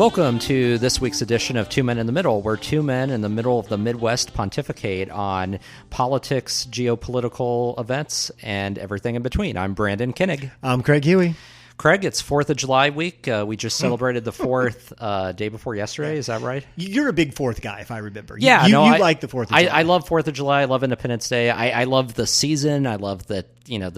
Welcome to this week's edition of Two Men in the Middle, where two men in the middle of the Midwest pontificate on politics, geopolitical events, and everything in between. I'm Brandon Kinnig. I'm Craig Huey. Craig, it's 4th of July week. We just celebrated the 4th day before yesterday. Is that right? You're a big 4th guy, if I remember. Yeah, you like the 4th of July. I love 4th of July. I love Independence Day. I love the season. I love the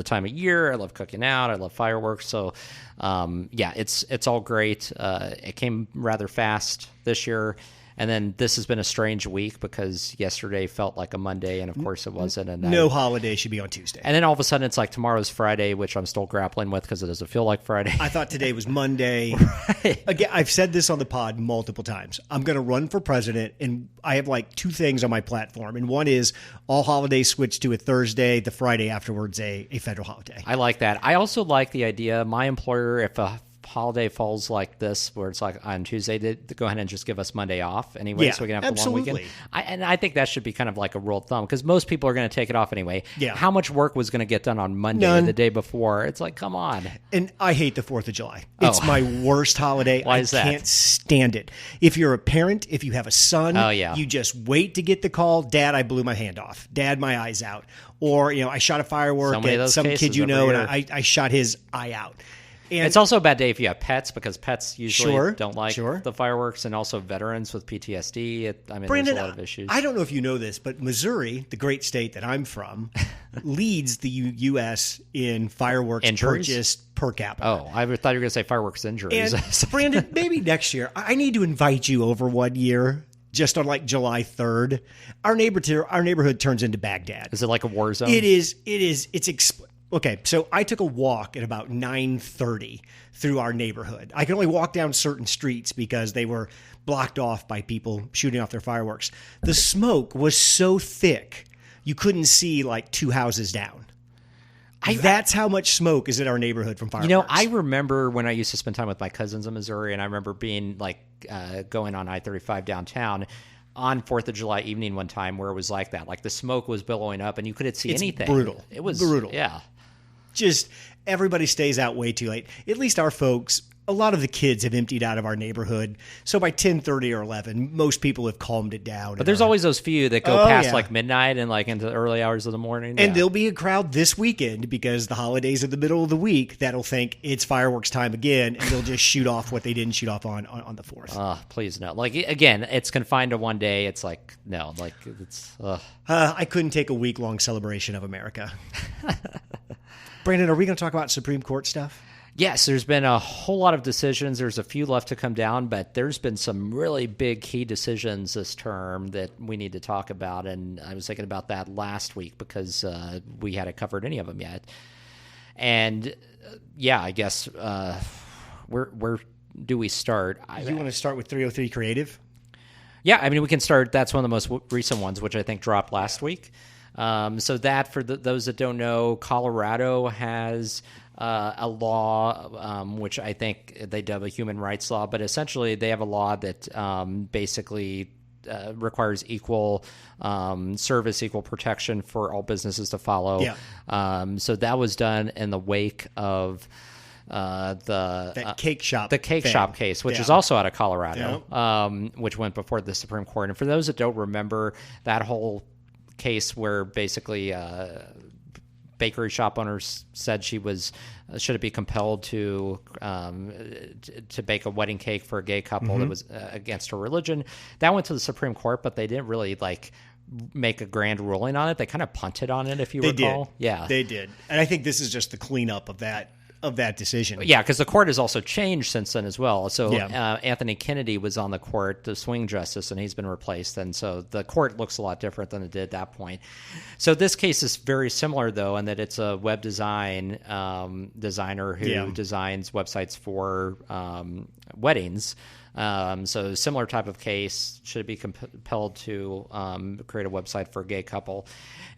time of year. I love cooking out. I love fireworks. So, it's all great. It came rather fast this year. And then this has been a strange week because yesterday felt like a Monday, and of course it wasn't. And no holiday should be on Tuesday. And then all of a sudden it's like tomorrow's Friday, which I'm still grappling with because it doesn't feel like Friday. I thought today was Monday. Right. Again, I've said this on the pod multiple times. I'm going to run for president, and I have like two things on my platform. And one is all holidays switch to a Thursday, the Friday afterwards a federal holiday. I like that. I also like the idea, my employer, if a holiday falls like this, where it's like on Tuesday, to go ahead and just give us Monday off anyway, so we can have the long weekend. I think that should be kind of like a rule of thumb because most people are going to take it off anyway. Yeah. How much work was going to get done on Monday, None. the day before? It's like, come on. And I hate the 4th of July. It's my worst holiday. Why is that? I can't stand it. If you're a parent, if you have a son, you just wait to get the call. Dad, I blew my hand off. Dad, my eye's out. Or, I shot a firework at some kid and I shot his eye out. And it's also a bad day if you have pets because pets usually don't like the fireworks, and also veterans with PTSD. Brandon, there's a lot of issues. I don't know if you know this, but Missouri, the great state that I'm from, leads the U.S. in fireworks purchased per capita. Oh, I thought you were going to say fireworks injuries. And Brandon, maybe next year, I need to invite you over one year. Just on like July 3rd, our neighborhood turns into Baghdad. Is it like a war zone? It is. Okay, so I took a walk at about 9:30 through our neighborhood. I can only walk down certain streets because they were blocked off by people shooting off their fireworks. The smoke was so thick, you couldn't see like two houses down. That's how much smoke is in our neighborhood from fireworks. I remember when I used to spend time with my cousins in Missouri, and I remember being like going on I-35 downtown on 4th of July evening one time where it was like that. Like the smoke was billowing up and you couldn't see anything. Brutal. It was brutal. Yeah. Just everybody stays out way too late. At least our folks, a lot of the kids have emptied out of our neighborhood. So by 10:30 or 11, most people have calmed it down. But there's always those few that go past like midnight and like into the early hours of the morning. And there'll be a crowd this weekend because the holiday's in the middle of the week that'll think it's fireworks time again, and they'll just shoot off what they didn't shoot off on the 4th. Please no. Like, again, it's confined to one day. It's like, no, like it's... I couldn't take a week-long celebration of America. Brandon, are we going to talk about Supreme Court stuff? Yes, there's been a whole lot of decisions. There's a few left to come down, but there's been some really big key decisions this term that we need to talk about. And I was thinking about that last week because we hadn't covered any of them yet. And I guess where do we start? You want to start with 303 Creative? Yeah, we can start. That's one of the most recent ones, which I think dropped last week. So that, for those that don't know, Colorado has a law, which I think they dub a human rights law, but essentially they have a law that basically requires equal service, equal protection for all businesses to follow. Yeah. So that was done in the wake of the cake shop shop case, which is also out of Colorado, which went before the Supreme Court. And for those that don't remember, that whole case where basically bakery shop owners said should it be compelled to bake a wedding cake for a gay couple that was against her religion. That went to the Supreme Court, but they didn't really make a grand ruling on it. They kind of punted on it, if you recall. Yeah, they did. And I think this is just the cleanup of that decision. Yeah, because the court has also changed since then as well. So Anthony Kennedy was on the court, the swing justice, and he's been replaced. And so the court looks a lot different than it did at that point. So this case is very similar, though, in that it's a web designer who designs websites for weddings. So similar type of case, should it be compelled to create a website for a gay couple?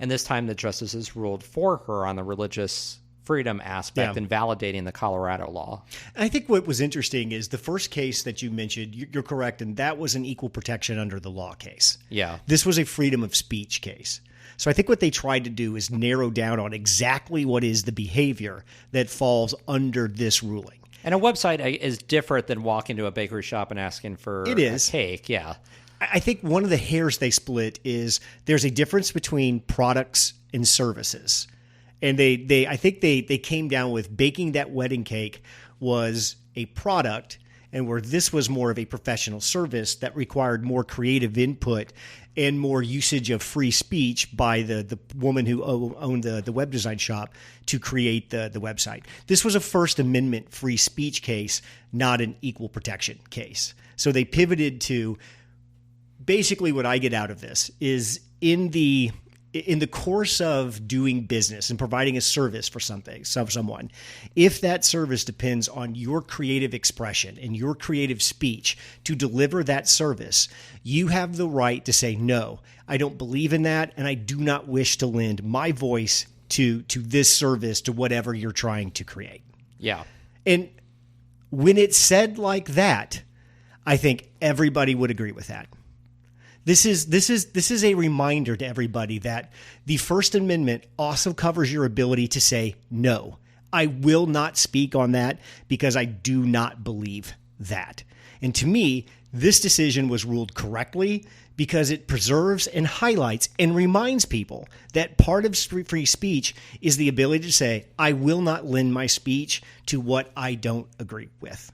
And this time the justices ruled for her on the religious freedom aspect and validating the Colorado law. I think what was interesting is the first case that you mentioned, you're correct, and that was an equal protection under the law case. Yeah. This was a freedom of speech case. So I think what they tried to do is narrow down on exactly what is the behavior that falls under this ruling. And a website is different than walking to a bakery shop and asking for a cake. Yeah. I think one of the hairs they split is there's a difference between products and services. And I think they came down with baking that wedding cake was a product, and where this was more of a professional service that required more creative input and more usage of free speech by the woman who owned the web design shop to create the website. This was a First Amendment free speech case, not an equal protection case. So they pivoted to basically what I get out of this is in the course of doing business and providing a service for someone, if that service depends on your creative expression and your creative speech to deliver that service, you have the right to say, no, I don't believe in that, and I do not wish to lend my voice to this service, to whatever you're trying to create. Yeah. And when it's said like that, I think everybody would agree with that. This is a reminder to everybody that the First Amendment also covers your ability to say, no, I will not speak on that because I do not believe that. And to me, this decision was ruled correctly because it preserves and highlights and reminds people that part of free speech is the ability to say, I will not lend my speech to what I don't agree with.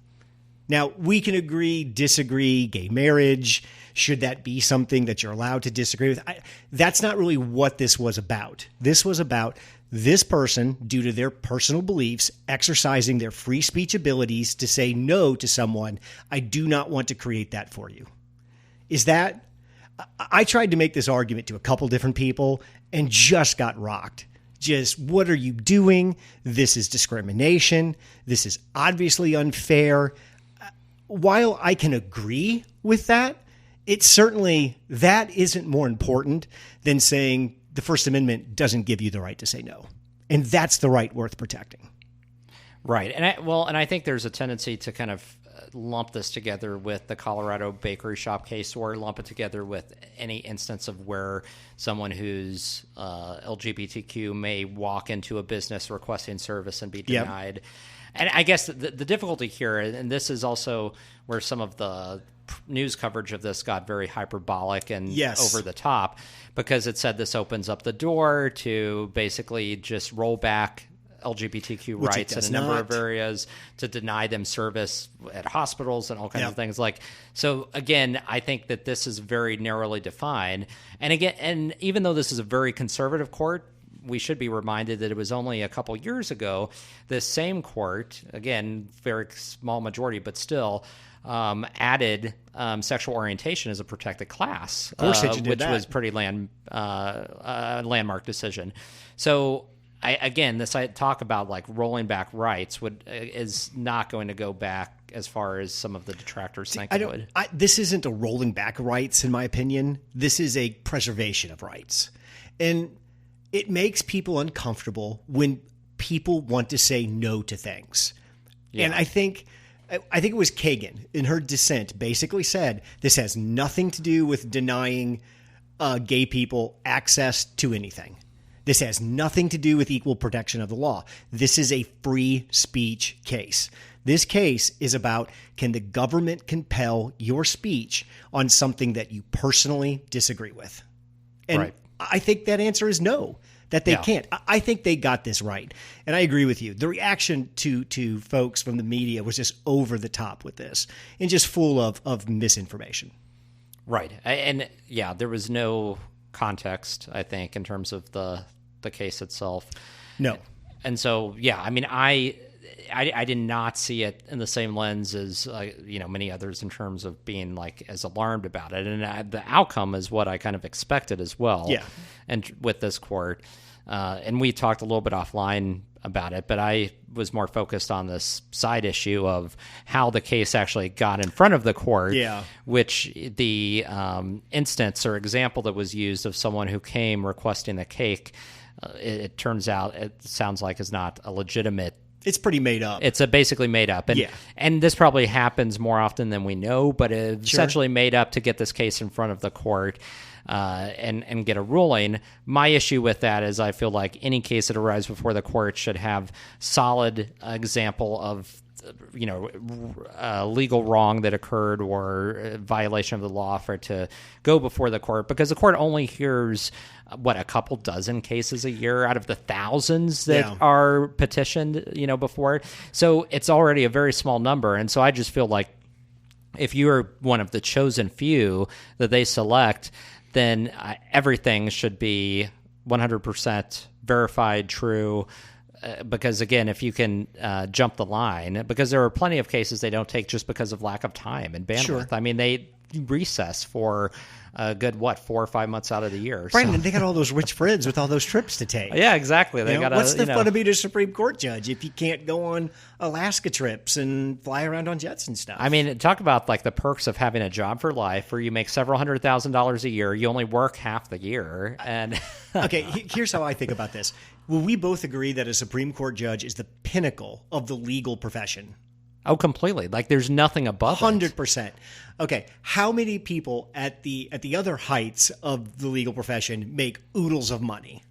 Now, we can agree, disagree, gay marriage. Should that be something that you're allowed to disagree with? That's not really what this was about. This was about this person, due to their personal beliefs, exercising their free speech abilities to say no to someone. I do not want to create that for you. Is that? I tried to make this argument to a couple different people and just got rocked. Just, what are you doing? This is discrimination. This is obviously unfair. While I can agree with that, it's certainly, that isn't more important than saying the First Amendment doesn't give you the right to say no. And that's the right worth protecting. Right. And I think there's a tendency to kind of lump this together with the Colorado bakery shop case, or lump it together with any instance of where someone who's LGBTQ may walk into a business requesting service and be denied. Yep. And I guess the difficulty here, and this is also where some of the news coverage of this got very hyperbolic and over the top, because it said this opens up the door to basically just roll back LGBTQ rights in a number of areas, to deny them service at hospitals and all kinds of things. So again, I think that this is very narrowly defined. And even though this is a very conservative court, we should be reminded that it was only a couple years ago this same court, again, very small majority, but still, added sexual orientation as a protected class, of course, which was pretty landmark decision. So I talk about like rolling back rights is not going to go back as far as some of the detractors think it would. This isn't a rolling back rights, in my opinion. This is a preservation of rights. And it makes people uncomfortable when people want to say no to things. Yeah. And I think it was Kagan in her dissent basically said this has nothing to do with denying gay people access to anything. This has nothing to do with equal protection of the law. This is a free speech case. This case is about, can the government compel your speech on something that you personally disagree with? And right. I think that answer is no, that they can't. I think they got this right. And I agree with you. The reaction to folks from the media was just over the top with this and just full of misinformation. Right. And there was no context, I think, in terms of the case itself. No. And so, I did not see it in the same lens as many others in terms of being like as alarmed about it, and the outcome is what I kind of expected as well. Yeah, and with this court, and we talked a little bit offline about it, but I was more focused on this side issue of how the case actually got in front of the court. Yeah, which the instance or example that was used of someone who came requesting a cake, it turns out it sounds like is not a legitimate. It's pretty made up. It's basically made up. And this probably happens more often than we know, but it's essentially made up to get this case in front of the court and get a ruling. My issue with that is I feel like any case that arrives before the court should have solid example of legal wrong that occurred or a violation of the law for it to go before the court, because the court only hears a couple dozen cases a year out of the thousands that are petitioned, before it. So it's already a very small number. And so I just feel like if you are one of the chosen few that they select, then everything should be 100% verified, true. Because, again, if you can jump the line, because there are plenty of cases they don't take just because of lack of time and bandwidth. Sure. I mean, they recess for a good, 4 or 5 months out of the year. Brandon, they got all those rich friends with all those trips to take. Yeah, exactly. What's the fun of being a Supreme Court judge if you can't go on Alaska trips and fly around on jets and stuff? I mean, talk about the perks of having a job for life where you make several $100,000 a year. You only work half the year. And okay, here's how I think about this. Will we both agree that a Supreme Court judge is the pinnacle of the legal profession? Oh, completely. There's nothing above 100%. Okay, how many people at the other heights of the legal profession make oodles of money?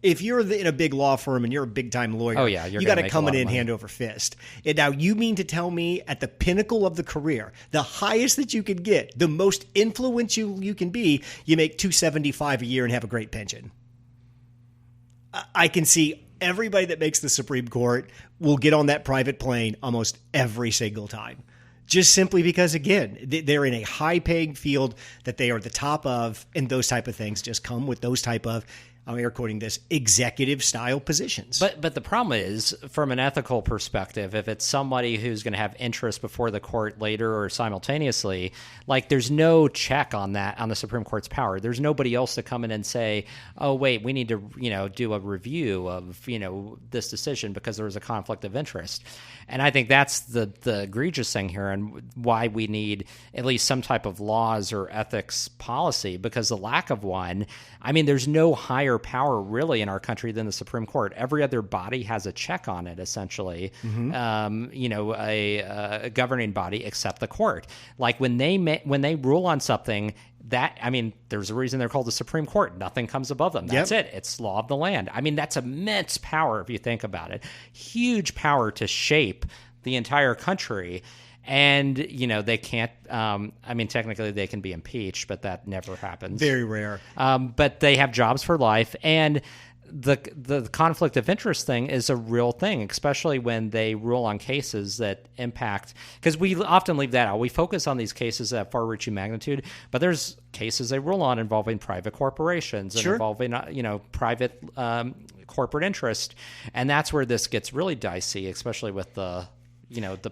If you're in a big law firm and you're a big-time lawyer, you got to come in hand over fist. And now you mean to tell me at the pinnacle of the career, the highest that you could get, the most influential you can be, you make $275 a year and have a great pension? I can see everybody that makes the Supreme Court will get on that private plane almost every single time. Just simply because, again, they're in a high-paying field that they are the top of, and those type of things just come with those type of, I'm air quoting this, executive-style positions. But the problem is, from an ethical perspective, if it's somebody who's going to have interest before the court later or simultaneously, there's no check on that, on the Supreme Court's power. There's nobody else to come in and say, oh, wait, we need to, do a review of, this decision because there was a conflict of interest. And I think that's the egregious thing here and why we need at least some type of laws or ethics policy, because the lack of one, I mean, there's no higher power really in our country than the Supreme Court. Every other body has a check on it, essentially, a governing body except the court. When they rule on something, there's a reason they're called the Supreme Court. Nothing comes above them. That's it. It's law of the land. I mean, that's immense power if you think about it. Huge power to shape the entire country. And, they can't, technically they can be impeached, but that never happens. Very rare. But they have jobs for life. And the conflict of interest thing is a real thing, especially when they rule on cases that impact, because we often leave that out. We focus on these cases at far-reaching magnitude, but there's cases they rule on involving private corporations and involving, private corporate interest. And that's where this gets really dicey, especially with the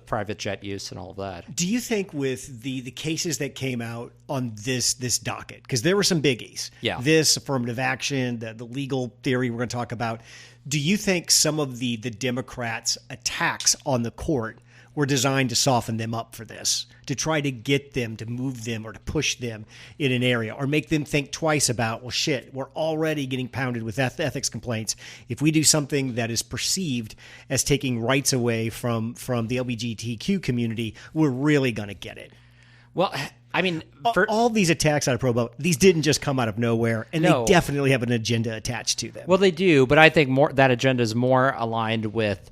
private jet use and all of that. Do you think with the cases that came out on this docket, because there were some biggies, this affirmative action, the legal theory we're going to talk about, do you think some of the Democrats' attacks on the court were designed to soften them up for this, to try to get them, to move them or to push them in an area or make them think twice about, well, shit, we're already getting pounded with ethics complaints. If we do something that is perceived as taking rights away from the LGBTQ community, we're really going to get it. Well, I mean, all these attacks out of Pro Bono, these didn't just come out of nowhere, and they definitely have an agenda attached to them. Well, they do, but I think that agenda is more aligned with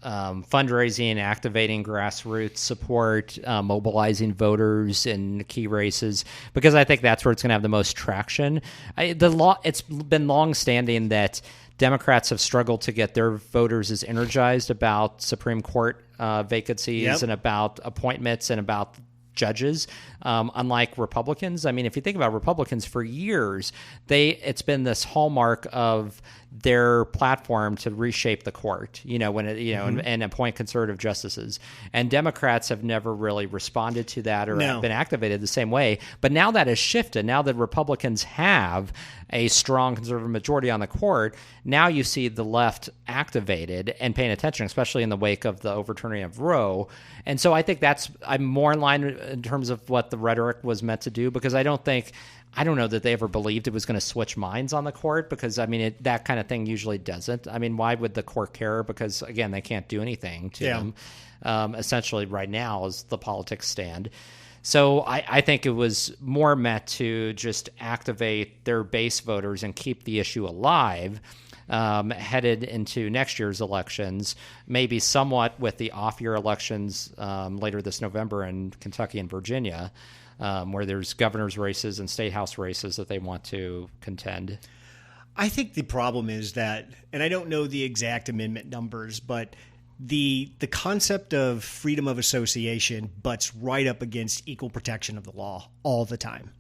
fundraising, activating grassroots support, mobilizing voters in key races, because I think that's where it's going to have the most traction. It's been long-standing that Democrats have struggled to get their voters as energized about Supreme Court vacancies and about appointments and about judges, unlike Republicans. I mean, if you think about Republicans, for years, it's been this hallmark of their platform to reshape the court, and appoint conservative justices. And Democrats have never really responded to that or been activated the same way. But now that has shifted. Now that Republicans have a strong conservative majority on the court, now you see the left activated and paying attention, especially in the wake of the overturning of Roe. And so I think I'm more in line in terms of what the rhetoric was meant to do, because I don't know that they ever believed it was going to switch minds on the court, because, that kind of thing usually doesn't. I mean, why would the court care? Because, again, they can't do anything to them, essentially, right now, as the politics stand. So I think it was more meant to just activate their base voters and keep the issue alive headed into next year's elections, maybe somewhat with the off-year elections later this November in Kentucky and Virginia, where there's governor's races and state house races that they want to contend. I think the problem is that, and I don't know the exact amendment numbers, but the concept of freedom of association butts right up against equal protection of the law all the time.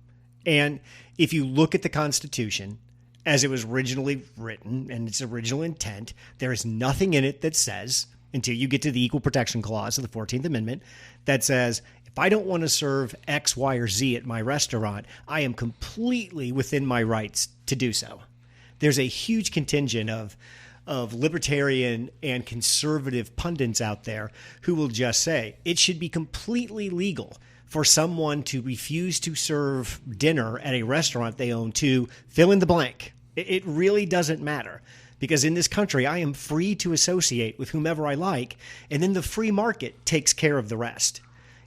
And if you look at the Constitution as it was originally written and its original intent, there is nothing in it that says, until you get to the Equal Protection Clause of the 14th Amendment, that says, if I don't want to serve X, Y, or Z at my restaurant, I am completely within my rights to do so. There's a huge contingent of libertarian and conservative pundits out there who will just say it should be completely legal for someone to refuse to serve dinner at a restaurant they own to fill in the blank. It really doesn't matter, because in this country, I am free to associate with whomever I like, and then the free market takes care of the rest.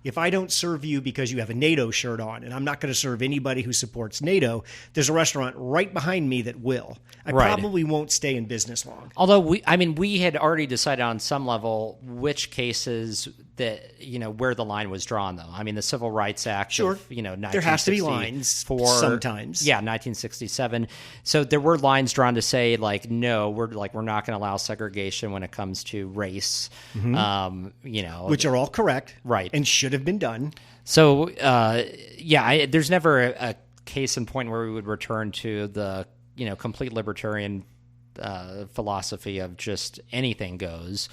If I don't serve you because you have a NATO shirt on, and I'm not going to serve anybody who supports NATO, there's a restaurant right behind me that will. I probably won't stay in business long. Although we had already decided on some level which cases that, where the line was drawn, though. I mean, the Civil Rights Act, sure, of, 1964, there has to be lines sometimes. Yeah, 1967. So there were lines drawn to say, no, we're not going to allow segregation when it comes to race. Mm-hmm. Which are all correct, right, and should have been done. So, there's never a case in point where we would return to the complete libertarian philosophy of just anything goes.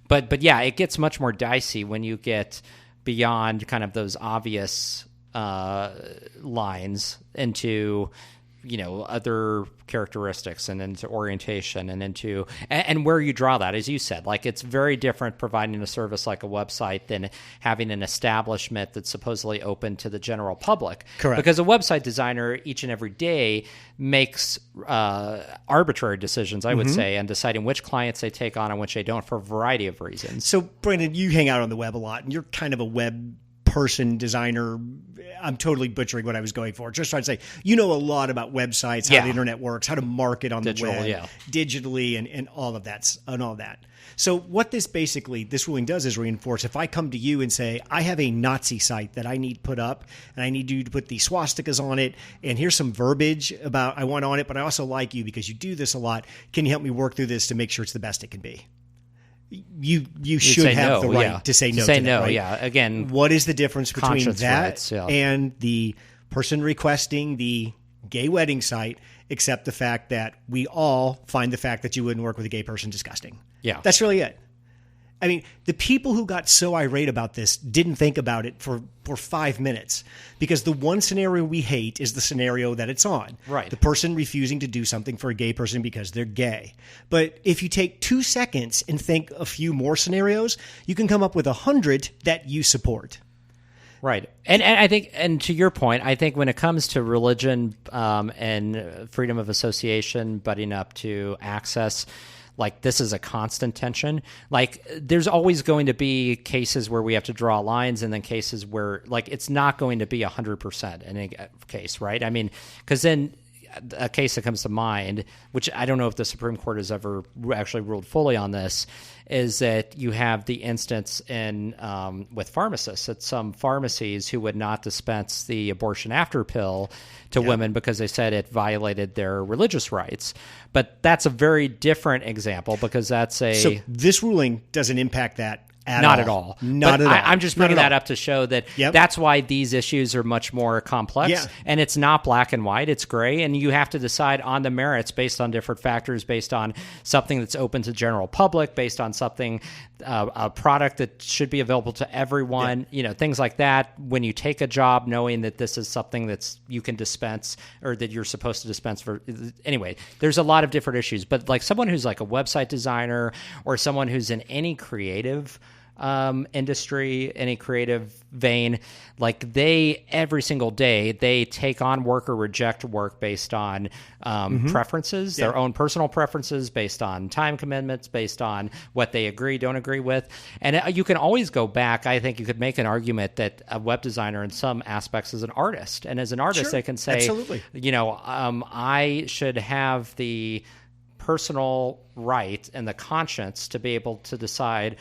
But yeah, it gets much more dicey when you get beyond kind of those obvious lines into other characteristics and into orientation and into and where you draw that, as you said, it's very different providing a service like a website than having an establishment that's supposedly open to the general public. Correct. Because a website designer each and every day makes arbitrary decisions, I would say, and deciding which clients they take on and which they don't for a variety of reasons. So, Brandon, you hang out on the web a lot, and you're kind of a web person, designer. I'm totally butchering what I was going for. Just trying to say, a lot about websites, how the internet works, how to market on the web, digitally, and all of that. So what this ruling does is reinforce, if I come to you and say, I have a Nazi site that I need put up, and I need you to put the swastikas on it, and here's some verbiage about I want on it, but I also like you because you do this a lot. Can you help me work through this to make sure it's the best it can be? You should have the right to say no. Say to no, that, right? yeah. Again, what is the difference between that rights, and the person requesting the gay wedding site, except the fact that we all find the fact that you wouldn't work with a gay person disgusting? Yeah. That's really it. I mean, the people who got so irate about this didn't think about it for 5 minutes, because the one scenario we hate is the scenario that it's on. Right. The person refusing to do something for a gay person because they're gay. But if you take 2 seconds and think a few more scenarios, you can come up with 100 that you support. Right. And I think, and to your point, I think when it comes to religion and freedom of association butting up to access, this is a constant tension. There's always going to be cases where we have to draw lines, and then cases where it's not going to be 100% in a case, right? I mean, because then a case that comes to mind, which I don't know if the Supreme Court has ever actually ruled fully on this, is that you have the instance in with pharmacists at some pharmacies who would not dispense the abortion after pill to women because they said it violated their religious rights. But that's a very different example, because that's So this ruling doesn't impact that Not at all. Not at all. I'm just bringing that up to show that that's why these issues are much more complex, and it's not black and white, it's gray, and you have to decide on the merits based on different factors, based on something that's open to general public, based on something, a product that should be available to everyone, things like that. When you take a job, knowing that this is something that's you can dispense or that you're supposed to dispense for. Anyway, there's a lot of different issues, but someone who's a website designer or someone who's in any creative industry, any creative vein, like every single day, they take on work or reject work based on preferences, their own personal preferences, based on time commitments, based on what they agree, don't agree with. And you can always go back. I think you could make an argument that a web designer in some aspects is an artist. And as an artist, they can say, absolutely. I should have the personal right and the conscience to be able to decide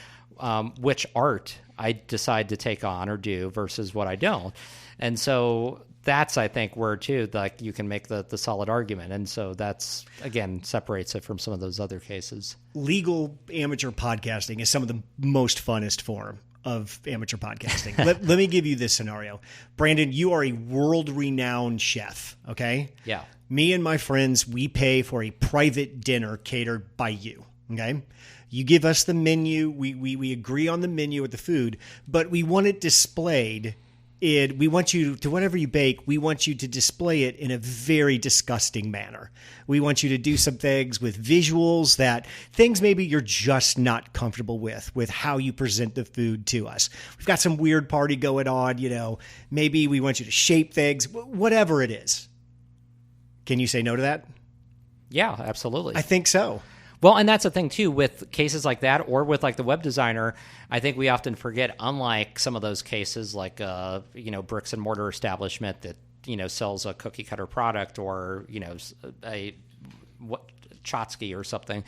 which art I decide to take on or do versus what I don't. And so that's, I think, where too, like, you can make the solid argument. And so that's, again, separates it from some of those other cases. Legal amateur podcasting is some of the most funnest form of amateur podcasting. let me give you this scenario. Brandon, you are a world-renowned chef, okay? Yeah. Me and my friends, we pay for a private dinner catered by you, okay? You give us the menu. We agree on the menu with the food, but we want it displayed. We want you to, whatever you bake, we want you to display it in a very disgusting manner. We want you to do some things with visuals, things maybe you're just not comfortable with how you present the food to us. We've got some weird party going on, maybe we want you to shape things, whatever it is. Can you say no to that? Yeah, absolutely. I think so. Well, and that's the thing, too, with cases like that, or with, like, the web designer. I think we often forget, unlike some of those cases, like, bricks and mortar establishment that, sells a cookie cutter product, or, Chotsky or something.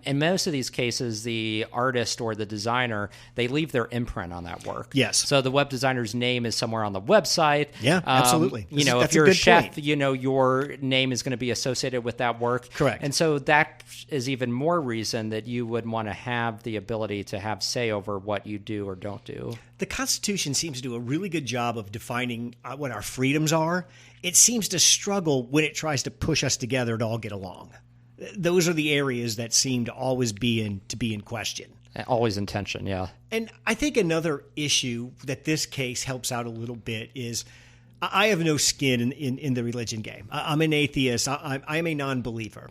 In most of these cases, the artist or the designer, they leave their imprint on that work. Yes. So the web designer's name is somewhere on the website. Yeah, absolutely. If you're a chef, your name is going to be associated with that work. Correct. And so that is even more reason that you would want to have the ability to have say over what you do or don't do. The Constitution seems to do a really good job of defining what our freedoms are. It seems to struggle when it tries to push us together to all get along. Those are the areas that seem to always be in question. Always in tension, yeah. And I think another issue that this case helps out a little bit is I have no skin in the religion game. I'm an atheist. I'm a non-believer.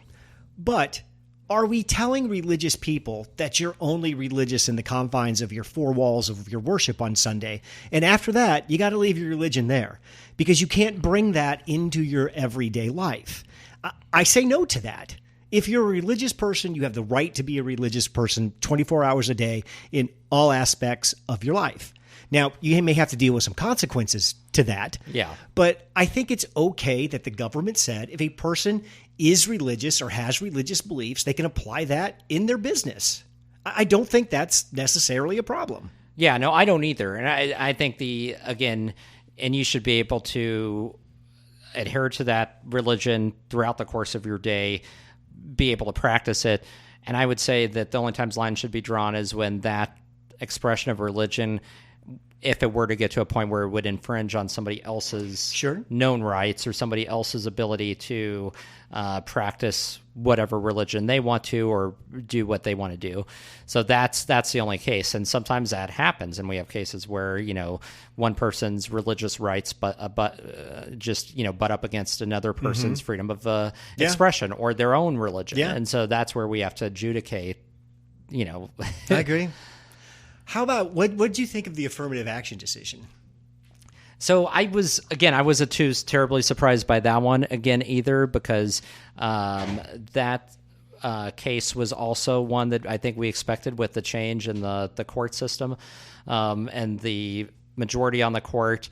But are we telling religious people that you're only religious in the confines of your four walls of your worship on Sunday? And after that, you got to leave your religion there because you can't bring that into your everyday life. I say no to that. If you're a religious person, you have the right to be a religious person 24 hours a day in all aspects of your life. Now, you may have to deal with some consequences to that. Yeah. But I think it's okay that the government said if a person is religious or has religious beliefs, they can apply that in their business. I don't think that's necessarily a problem. Yeah, no, I don't either. And I think and you should be able to adhere to that religion throughout the course of your day, be able to practice it. And I would say that the only times lines should be drawn is when that expression of religion, if it were to get to a point where it would infringe on somebody else's known rights or somebody else's ability to practice whatever religion they want to or do what they want to do. So that's the only case. And sometimes that happens. And we have cases where, one person's religious rights butt up against another person's freedom of expression or their own religion. Yeah. And so that's where we have to adjudicate, I agree. How about, what did you think of the affirmative action decision? So I wasn't too terribly surprised by that one again either, because that case was also one that I think we expected with the change in the court system and the majority on the court.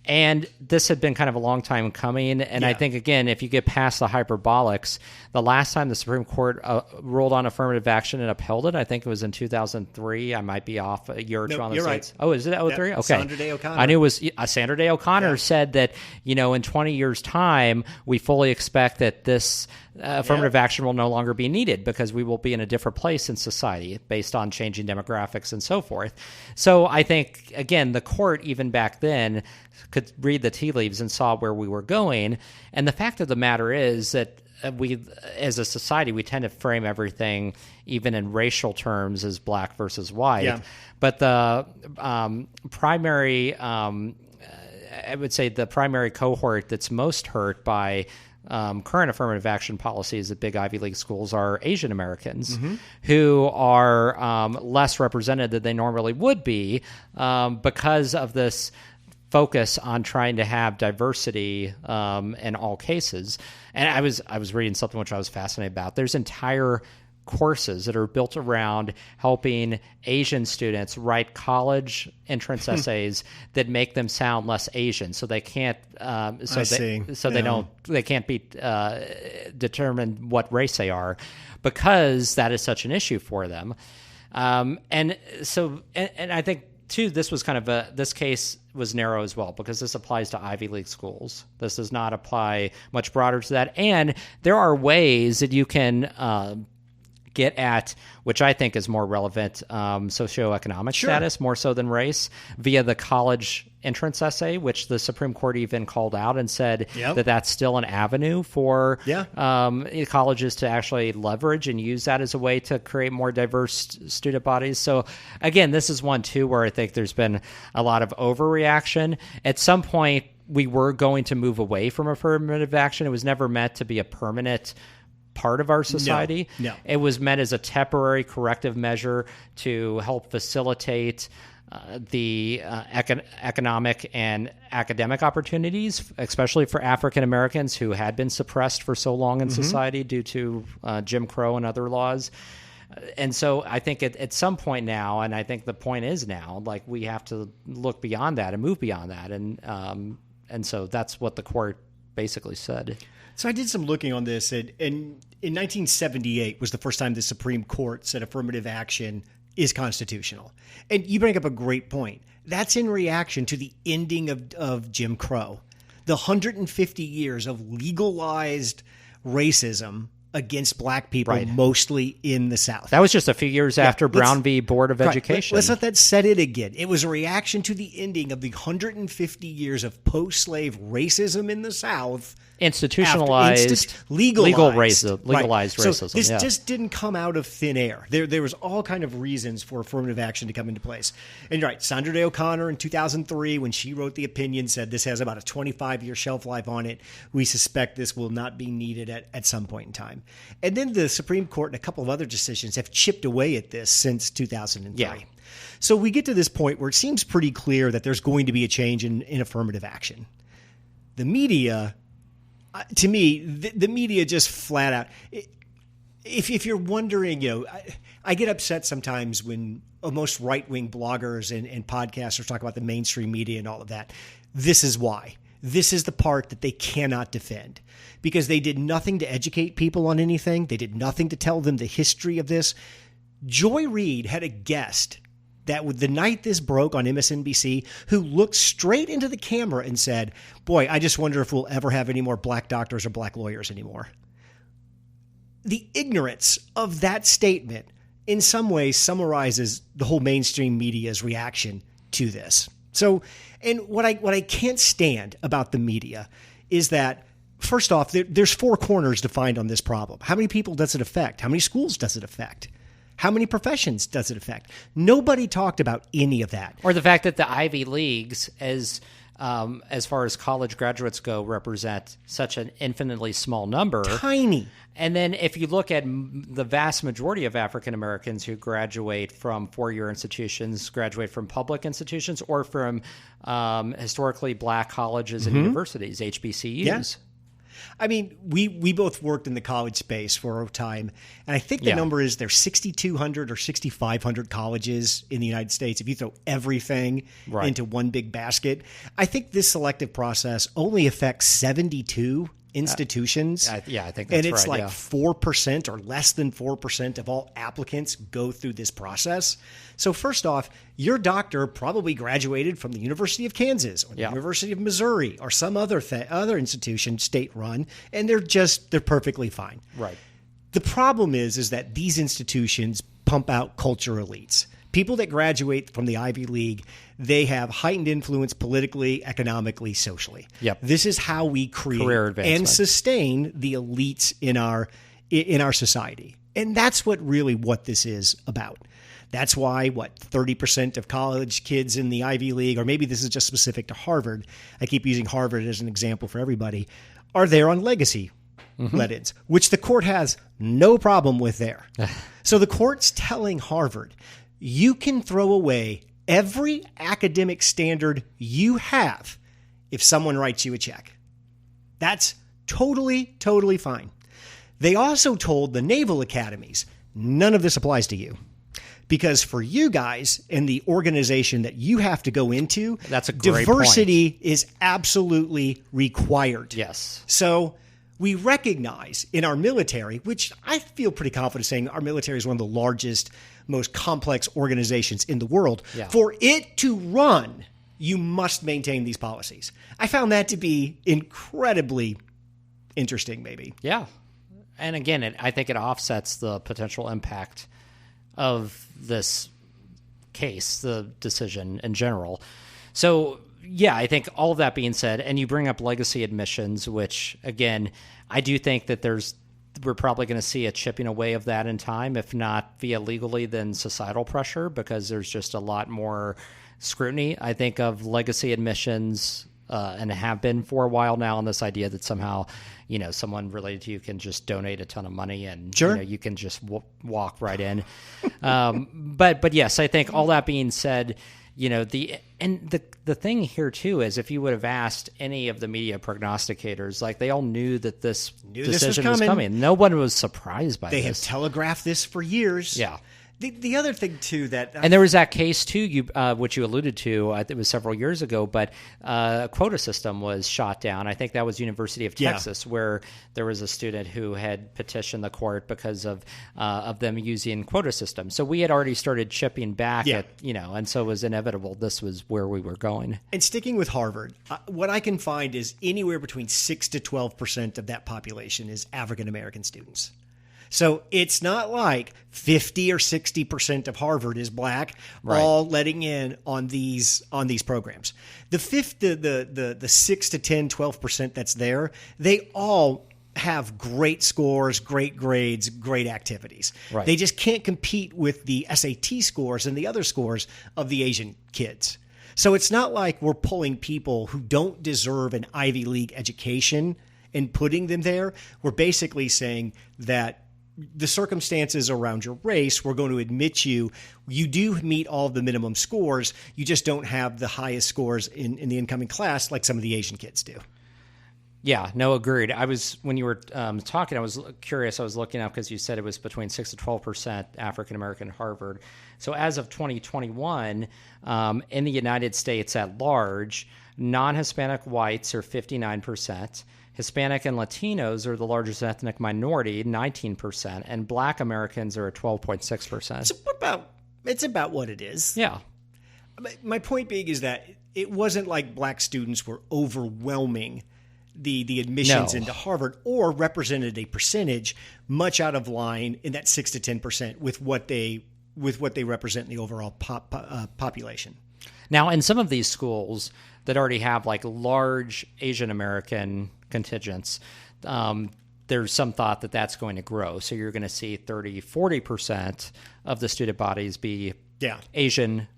And this had been kind of a long time coming. And I think, again, if you get past the hyperbolics, the last time the Supreme Court ruled on affirmative action and upheld it, I think it was in 2003. I might be off a year or two on the Right. Oh, is it 03? Okay. Sandra Day O'Connor. I knew it was Sandra Day O'Connor said that, in 20 years' time, we fully expect that this affirmative action will no longer be needed because we will be in a different place in society based on changing demographics and so forth. So I think, again, the court, even back then, could read the tea leaves and saw where we were going. And the fact of the matter is that we, as a society, we tend to frame everything, even in racial terms, as black versus white. Yeah. But the primary, I would say the primary cohort that's most hurt by current affirmative action policies at big Ivy League schools are Asian Americans who are less represented than they normally would be because of this focus on trying to have diversity in all cases. And I was reading something which I was fascinated about. There's entire courses that are built around helping Asian students write college entrance essays that make them sound less Asian, so they can't they can't be determine what race they are, because that is such an issue for them. And I think too, this was kind of this case was narrow as well, because this applies to Ivy League schools. This does not apply much broader to that. And there are ways that you can get at, which I think is more relevant, socioeconomic status, more so than race, via the college entrance essay, which the Supreme Court even called out and said that that's still an avenue for colleges to actually leverage and use that as a way to create more diverse student bodies. So again, this is one too where I think there's been a lot of overreaction. At some point, we were going to move away from affirmative action. It was never meant to be a permanent part of our society. No. It was meant as a temporary corrective measure to help facilitate the economic and academic opportunities, especially for African Americans who had been suppressed for so long in society due to Jim Crow and other laws. And so I think at some point now, and I think the point is now, like, we have to look beyond that and move beyond that. And so that's what the court basically said. So I did some looking on this, and in 1978 was the first time the Supreme Court said affirmative action is constitutional. And you bring up a great point. That's in reaction to the ending of Jim Crow, the 150 years of legalized racism against black people, mostly in the South. That was just a few years after Brown v. Board of Education. Let's let that set in again. It was a reaction to the ending of the 150 years of post-slave racism in the South. Institutionalized, legalized racism. So this just didn't come out of thin air. There was all kind of reasons for affirmative action to come into place. And you're right, Sandra Day O'Connor in 2003, when she wrote the opinion, said this has about a 25-year shelf life on it. We suspect this will not be needed at some point in time. And then the Supreme Court and a couple of other decisions have chipped away at this since 2003. Yeah. So we get to this point where it seems pretty clear that there's going to be a change in affirmative action. The media, to me, the media just flat out, if you're wondering, I get upset sometimes when most right-wing bloggers and podcasters talk about the mainstream media and all of that. This is why. This is the part that they cannot defend, because they did nothing to educate people on anything. They did nothing to tell them the history of this. Joy Reid had a guest that the night this broke on MSNBC, who looked straight into the camera and said, boy, I just wonder if we'll ever have any more black doctors or black lawyers anymore. The ignorance of that statement in some ways summarizes the whole mainstream media's reaction to this. So, and what I can't stand about the media is that, first off, there's four corners defined on this problem. How many people does it affect? How many schools does it affect? How many professions does it affect? Nobody talked about any of that. Or the fact that the Ivy Leagues, as far as college graduates go, represent such an infinitely small number. Tiny. And then if you look at the vast majority of African Americans who graduate from four-year institutions, graduate from public institutions, or from historically black colleges and universities, HBCUs. Yeah. I mean, we both worked in the college space for a time, and I think the number is there's 6,200 or 6,500 colleges in the United States. If you throw everything into one big basket, I think this selective process only affects 72 institutions. I think that's right. And it's 4% or less than 4% of all applicants go through this process. So first off, your doctor probably graduated from the University of Kansas or the University of Missouri or some other institution, state-run, and they're perfectly fine. Right. The problem is that these institutions pump out culture elites. People that graduate from the Ivy League, they have heightened influence politically, economically, socially. Yep. This is how we create and sustain the elites in our society. And that's what this is about. That's why, 30% of college kids in the Ivy League, or maybe this is just specific to Harvard, I keep using Harvard as an example for everybody, are there on legacy let-ins, which the court has no problem with there. So the court's telling Harvard, you can throw away every academic standard you have if someone writes you a check. That's totally, totally fine. They also told the naval academies, none of this applies to you. Because for you guys in the organization that you have to go into, that's a great diversity point. Is absolutely required. Yes. So we recognize in our military, which I feel pretty confident saying our military is one of the largest, most complex organizations in the world. Yeah. For it to run, you must maintain these policies. I found that to be incredibly interesting, maybe. Yeah. And again, I think it offsets the potential impact of this case, the decision in general. So, yeah, I think all of that being said, and you bring up legacy admissions, which, again, I do think that we're probably going to see a chipping away of that in time, if not via legally, then societal pressure, because there's just a lot more scrutiny, I think, of legacy admissions, and have been for a while now, on this idea that somehow, someone related to you can just donate a ton of money and sure. You can just walk right in. But yes, I think all that being said, the thing here too is, if you would have asked any of the media prognosticators, like, they all knew that this decision was coming. No one was surprised by this. They have telegraphed this for years. Yeah. The other thing too and there was that case too, which you alluded to. It was several years ago, but a quota system was shot down. I think that was University of Texas, where there was a student who had petitioned the court because of them using quota system. So we had already started chipping back at, and so it was inevitable. This was where we were going. And sticking with Harvard, what I can find is anywhere between 6 to 12% of that population is African American students. So it's not like 50 or 60% of Harvard is black, right, all letting in on these programs. The 6 to 10, 12% that's there, they all have great scores, great grades, great activities. Right. They just can't compete with the SAT scores and the other scores of the Asian kids. So it's not like we're pulling people who don't deserve an Ivy League education and putting them there. We're basically saying that the circumstances around your race, we're going to admit you do meet all of the minimum scores. You just don't have the highest scores in the incoming class like some of the Asian kids do. Yeah, no, agreed. When you were talking, I was curious. I was looking up because you said it was between 6 to 12% African-American Harvard. So as of 2021, in the United States at large, non-Hispanic whites are 59%. Hispanic and Latinos are the largest ethnic minority, 19%, and Black Americans are at 12.6%. So it's about what it is. Yeah. My point being is that it wasn't like black students were overwhelming the admissions into Harvard, or represented a percentage much out of line in that 6 to 10% with what they represent in the overall population. Now, in some of these schools that already have like large Asian American contingents, there's some thought that that's going to grow. So you're going to see 30-40% of the student bodies be Asian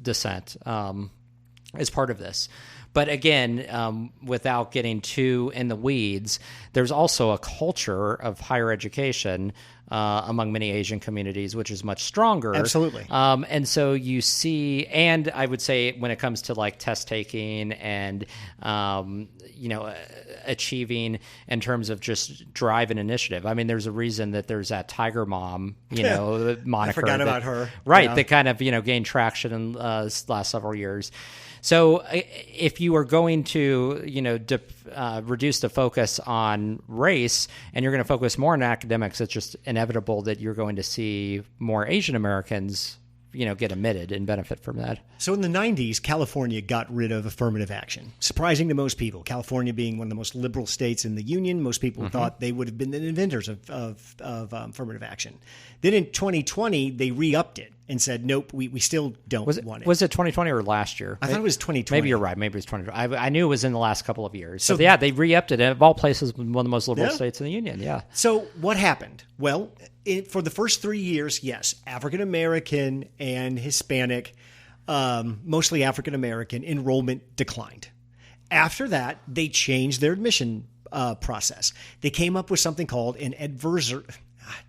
descent as part of this. But again, without getting too in the weeds, there's also a culture of higher education among many Asian communities, which is much stronger. Absolutely. And so you see, and I would say when it comes to like test taking and, achieving in terms of just drive and initiative. I mean, there's a reason that there's that Tiger Mom, moniker. I forgot about her. Right. Yeah. That kind of, gained traction in the last several years. So if you are going to, reduce the focus on race and you're going to focus more on academics, it's just inevitable that you're going to see more Asian Americans, get admitted and benefit from that. So in the 90s, California got rid of affirmative action, surprising to most people. California being one of the most liberal states in the union, most people thought they would have been the inventors of affirmative action. Then in 2020, they re-upped it and said, nope, we still don't want it. Was it 2020 or last year? I thought it was 2020. Maybe you're right. Maybe it was 2020. I knew it was in the last couple of years. So they re-upped it. Of all places, one of the most liberal states in the union. Yeah. So what happened? Well, for the first 3 years, yes, African-American and Hispanic, mostly African-American, enrollment declined. After that, they changed their admission process. They came up with something called an adversary.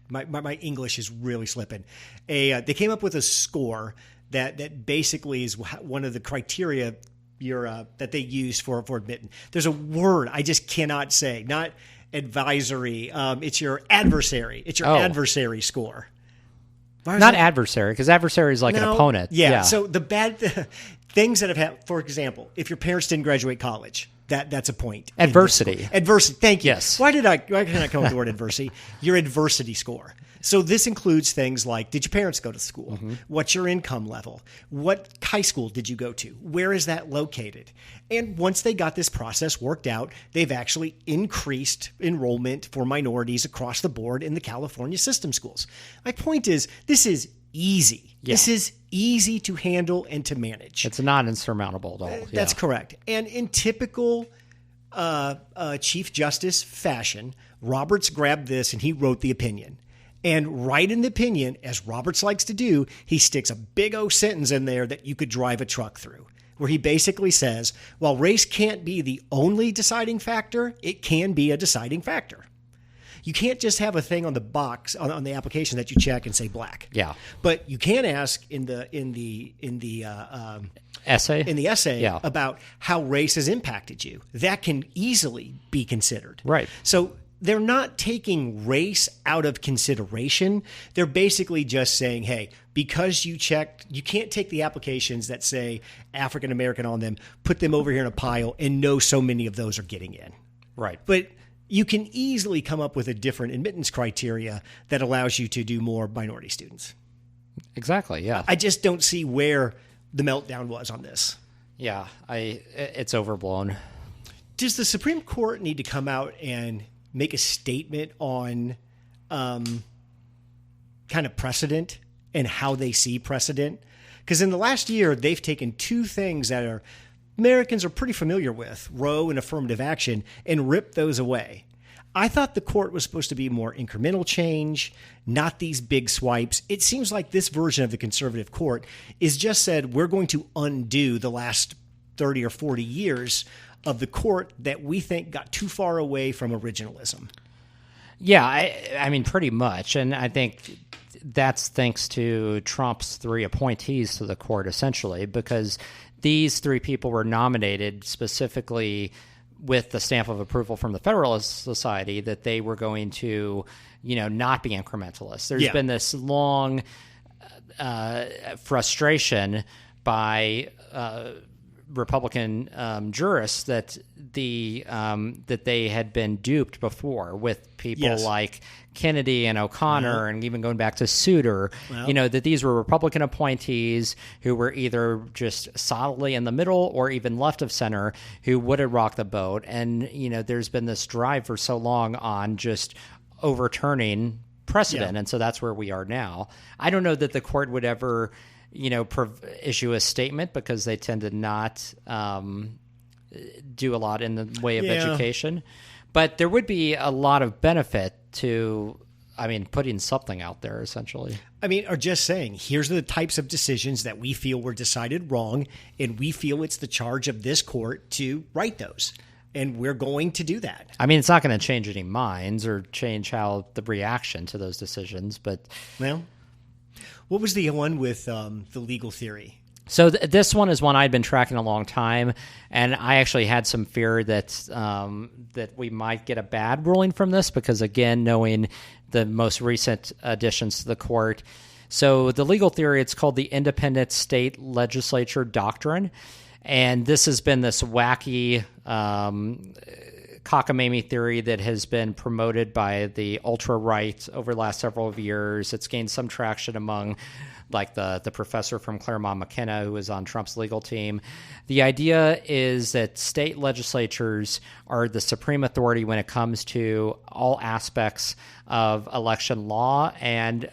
My English is really slipping. They came up with a score that basically is one of the criteria that they use for admitting. There's a word I just cannot say. Not advisory. It's your adversary. It's your adversary score. Not adversary, because adversary is like an opponent. Yeah. So the bad things that have happened, for example, if your parents didn't graduate college, that's a point. Adversity. Adversity. Thank you. Yes. Why can I come up with the word adversity? Your adversity score. So this includes things like, did your parents go to school? Mm-hmm. What's your income level? What high school did you go to? Where is that located? And once they got this process worked out, they've actually increased enrollment for minorities across the board in the California system schools. My point is, this is easy. Yeah. This is easy to handle and to manage. It's not insurmountable at all. Yeah. That's correct. And in typical Chief Justice fashion, Roberts grabbed this and he wrote the opinion. And right in the opinion, as Roberts likes to do, he sticks a big O sentence in there that you could drive a truck through, where he basically says, while race can't be the only deciding factor, it can be a deciding factor. You can't just have a thing on the box on the application that you check and say black. Yeah. But you can ask in the essay about how race has impacted you. That can easily be considered. Right. So they're not taking race out of consideration. They're basically just saying, hey, because you checked, you can't take the applications that say African American on them, put them over here in a pile, and know so many of those are getting in. Right. But you can easily come up with a different admittance criteria that allows you to do more minority students. Exactly, yeah. I just don't see where the meltdown was on this. Yeah, it's overblown. Does the Supreme Court need to come out and make a statement on kind of precedent and how they see precedent? Because in the last year, they've taken two things that Americans are pretty familiar with, Roe and affirmative action, and ripped those away. I thought the court was supposed to be more incremental change, not these big swipes. It seems like this version of the conservative court is just said, we're going to undo the last 30 or 40 years of the court that we think got too far away from originalism. Yeah, I mean, pretty much. And I think that's thanks to Trump's three appointees to the court, essentially, because these three people were nominated specifically with the stamp of approval from the Federalist Society that they were going to, not be incrementalists. There's been this long frustration by Republican jurists that they had been duped before with people like Kennedy and O'Connor, and even going back to Souter, that these were Republican appointees who were either just solidly in the middle or even left of center who would have rocked the boat. And, there's been this drive for so long on just overturning precedent. And so that's where we are now. I don't know that the court would ever issue a statement because they tend to not do a lot in the way of education. But there would be a lot of benefit to, putting something out there, essentially. Or just saying, here's the types of decisions that we feel were decided wrong, and we feel it's the charge of this court to right those. And we're going to do that. It's not going to change any minds or change how the reaction to those decisions, but... Well... What was the one with the legal theory? So this one is one I'd been tracking a long time, and I actually had some fear that that we might get a bad ruling from this because, again, knowing the most recent additions to the court. So the legal theory, it's called the Independent State Legislature Doctrine, and this has been this wacky cockamamie theory that has been promoted by the ultra-right over the last several years. It's gained some traction among the professor from Claremont McKenna who was on Trump's legal team. The idea is that state legislatures are the supreme authority when it comes to all aspects of election law and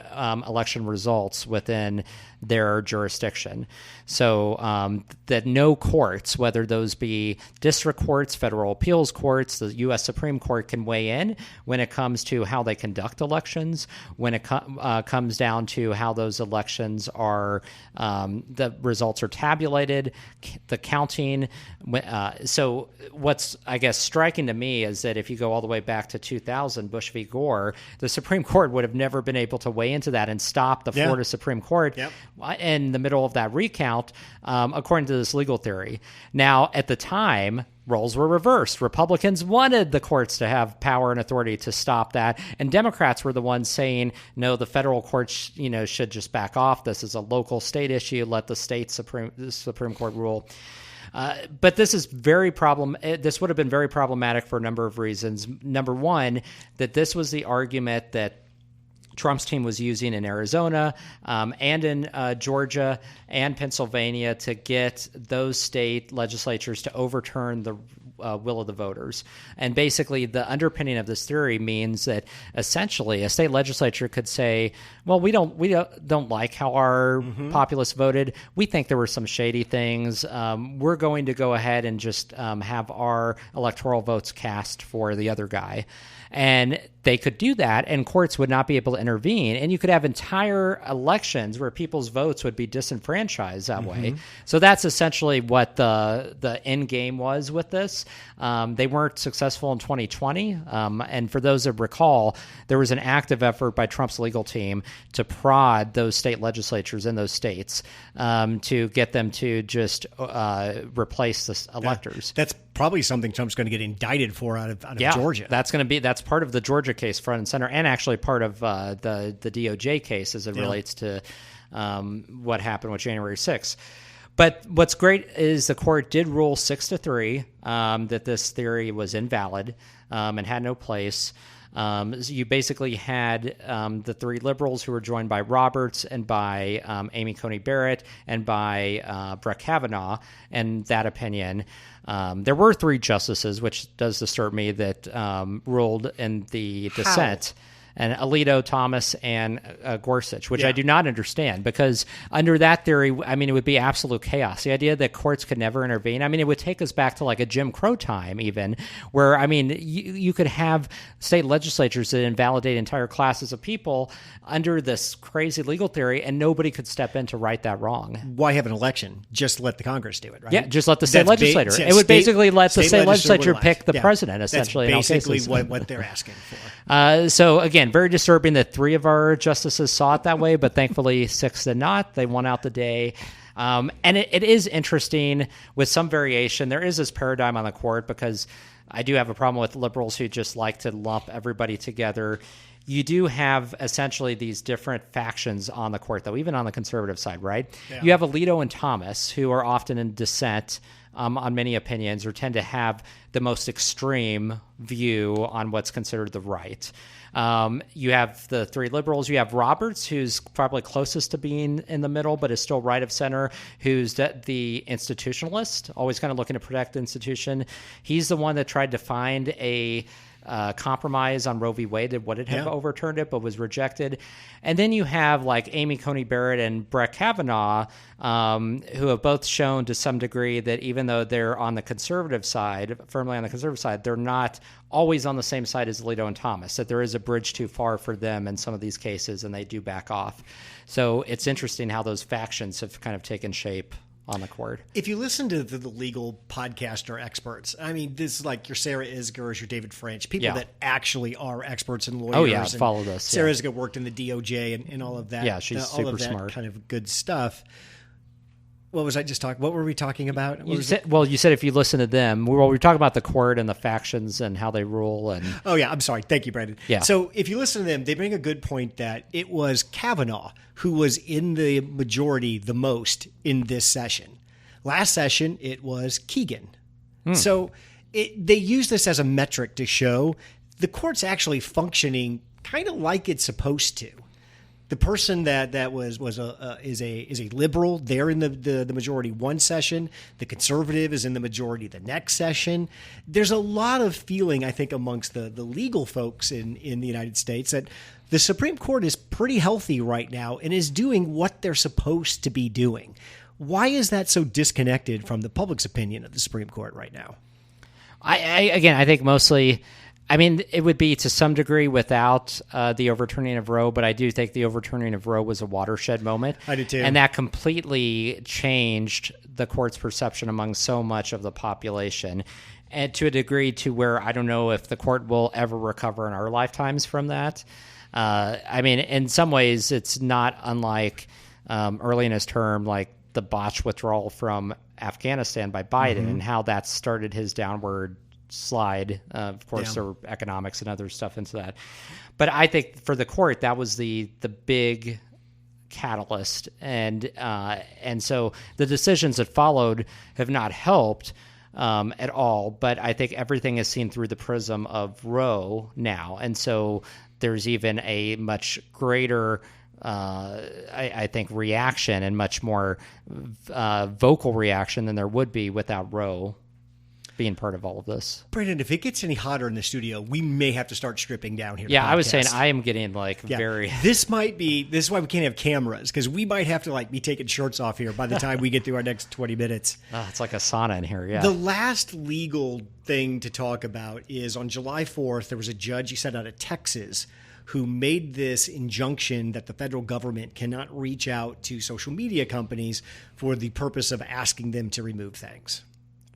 election results within their jurisdiction. So that no courts, whether those be district courts, federal appeals courts, the U.S. Supreme Court, can weigh in when it comes to how they conduct elections, when it comes down to how those elections elections are the results are tabulated, the counting. So what's, I guess, striking to me is that if you go all the way back to 2000, Bush v. Gore, the Supreme Court would have never been able to weigh into that and stop the Florida Supreme Court in the middle of that recount, according to this legal theory. Now, at the time, roles were reversed. Republicans wanted the courts to have power and authority to stop that, and Democrats were the ones saying, no, the federal courts, should just back off. This is a local state issue. Let the state Supreme Court rule. But this is this would have been very problematic for a number of reasons. Number one, that this was the argument that Trump's team was using in Arizona and in Georgia and Pennsylvania to get those state legislatures to overturn the will of the voters. And basically, the underpinning of this theory means that essentially a state legislature could say, well, we don't like how our populace voted. We think there were some shady things. We're going to go ahead and just have our electoral votes cast for the other guy. And they could do that, and courts would not be able to intervene. And you could have entire elections where people's votes would be disenfranchised that way. So that's essentially what the end game was with this. They weren't successful in 2020. And for those that recall, there was an active effort by Trump's legal team to prod those state legislatures in those states to get them to just replace the electors. That's probably something Trump's going to get indicted for out of Georgia. That's part of the Georgia case, front and center, and actually part of the DOJ case as it relates to what happened with January 6th. But what's great is the court did rule 6-3 that this theory was invalid and had no place. You basically had the three liberals who were joined by Roberts and by Amy Coney Barrett and by Brett Kavanaugh, and that opinion. There were three justices, which does disturb me, that ruled in the dissent. And Alito, Thomas, and Gorsuch, which I do not understand, because under that theory, I mean, it would be absolute chaos. The idea that courts could never intervene, I mean, it would take us back to like a Jim Crow time even, where, I mean, you could have state legislatures that invalidate entire classes of people under this crazy legal theory, and nobody could step in to right that wrong. Why have an election? Just let the Congress do it, right? Yeah, just let the state legislature. It would basically let the state legislature pick the president, essentially. That's basically what they're asking for. So, again, very disturbing that three of our justices saw it that way, but thankfully 6 did not. They won out the day. And it is interesting with some variation. There is this paradigm on the court, because I do have a problem with liberals who just like to lump everybody together. You do have essentially these different factions on the court, though, even on the conservative side, right? Yeah. You have Alito and Thomas, who are often in dissent on many opinions, or tend to have the most extreme view on what's considered the right. You have the three liberals. You have Roberts, who's probably closest to being in the middle, but is still right of center, who's the institutionalist, always kind of looking to protect the institution. He's the one that tried to find a compromise on Roe v. Wade that would have overturned it, but was rejected. And then you have like Amy Coney Barrett and Brett Kavanaugh, who have both shown to some degree that even though they're on the conservative side, firmly on the conservative side, they're not always on the same side as Alito and Thomas, that there is a bridge too far for them in some of these cases, and they do back off. So it's interesting how those factions have kind of taken shape on the court. If you listen to the legal podcast or experts, I mean, this is like your Sarah Isgers, your David French, people that actually are experts and lawyers. Oh, yeah, follow this. Sarah Isgers worked in the DOJ and all of that. Yeah, she's super all of that smart. Kind of good stuff. What was I just talking? What were we talking about? You said if you listen to them, we were talking about the court and the factions and how they rule. And oh yeah, I'm sorry. Thank you, Brandon. Yeah. So if you listen to them, they bring a good point that it was Kavanaugh who was in the majority the most in this session. Last session, it was Keegan. So they use this as a metric to show the court's actually functioning kind of like it's supposed to. The person that is a liberal. They're in the majority one session. The conservative is in the majority the next session. There's a lot of feeling, I think, amongst the legal folks in the United States that the Supreme Court is pretty healthy right now and is doing what they're supposed to be doing. Why is that so disconnected from the public's opinion of the Supreme Court right now? I think mostly I mean, it would be to some degree without the overturning of Roe, but I do think the overturning of Roe was a watershed moment. I do too. And that completely changed the court's perception among so much of the population, and to a degree to where I don't know if the court will ever recover in our lifetimes from that. I mean, in some ways, it's not unlike early in his term, like the botched withdrawal from Afghanistan by Biden and how that started his downward slide. Of course, there were economics and other stuff into that. But I think for the court, that was the big catalyst. And so the decisions that followed have not helped at all. But I think everything is seen through the prism of Roe now. And so there's even a much greater I think reaction and much more vocal reaction than there would be without Roe being part of all of this. Brandon, if it gets any hotter in the studio, we may have to start stripping down here. Yeah, I was saying I am getting very. This is why we can't have cameras, because we might have to be taking shirts off here by the time we get through our next 20 minutes. It's like a sauna in here. Yeah. The last legal thing to talk about is on July 4th, there was a judge he sent out of Texas who made this injunction that the federal government cannot reach out to social media companies for the purpose of asking them to remove things.